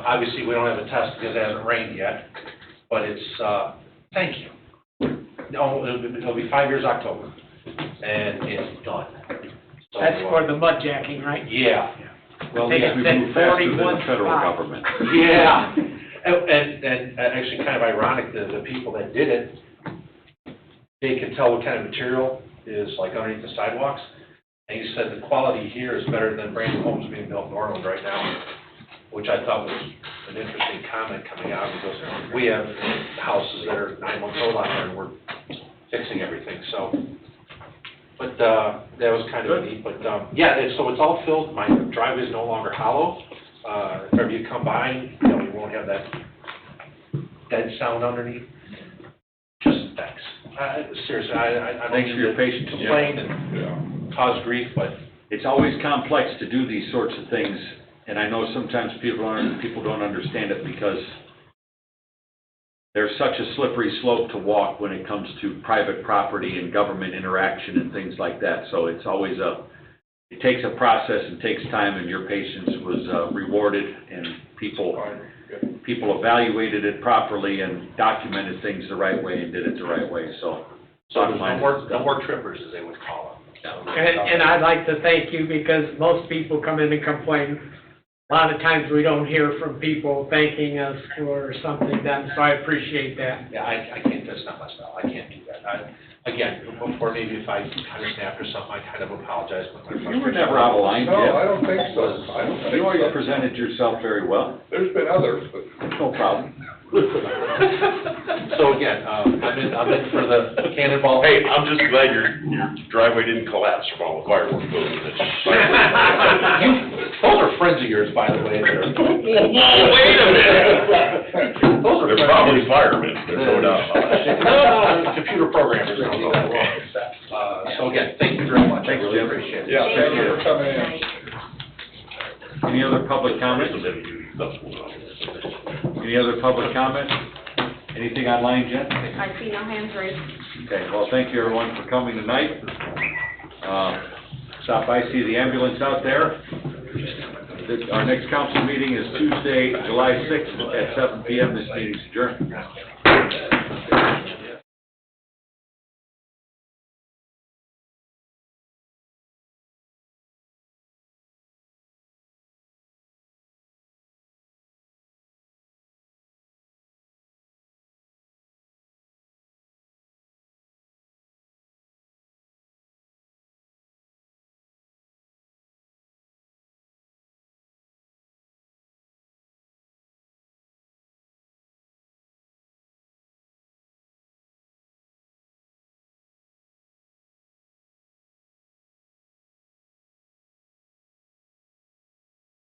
Obviously, we don't have a test because it hasn't rained yet, but it's, thank you. No, it'll be 5 years October, and it's done. So, That's for the mud jacking, right? Yeah. Well, Take yeah. We it move faster than the 41 federal spot. government. Yeah, and actually kind of ironic, the people that did it, they can tell what kind of material is like underneath the sidewalks. And he said the quality here is better than brand new homes being built in Norland right now, which I thought was an interesting comment coming out because we have houses that are 9 months old out there and we're fixing everything, so. But, that was kind of neat, but, yeah, so it's all filled, my driveway is no longer hollow. If ever you come by, you know, you won't have that dead sound underneath. Just thanks. Seriously, I don't Thanks for your mean to patience, Jim. complain and cause grief, but it's always complex to do these sorts of things, and I know sometimes people don't understand it because there's such a slippery slope to walk when it comes to private property and government interaction and things like that. So it's always it takes a process and takes time, and your patience was rewarded, and people evaluated it properly and documented things the right way and did it the right way, so. So there's no more trippers, as they would call them. And I'd like to thank you, because most people come in and complain. A lot of times we don't hear from people thanking us for something done, so I appreciate that. Yeah, I can't, that's not my style, I can't do that. Again, before maybe if I kind of snapped or something, I kind of apologize with my frustration. You were never out of line, Jim. No, I don't think so. I don't think You always so. presented yourself very well. There's been others, but. No problem. So again, I'm in for the cannonball. Hey, I'm just glad your driveway didn't collapse from all the fireworks going. Those are friends of yours, by the way. Whoa, wait a minute! Those are They're probably firemen, there's no doubt about it. No, computer programmers. So again, thank you very much, I Thanks, really Jim. appreciate it. Yeah, thank you Appreciate for coming in. Any other public comments? Any other public comments? Anything online, Jen? I see no hands raised. Okay, well, thank you everyone for coming tonight. Stop by, see the ambulance out there. Our next council meeting is Tuesday, July 6th at 7 PM. This meeting's adjourned.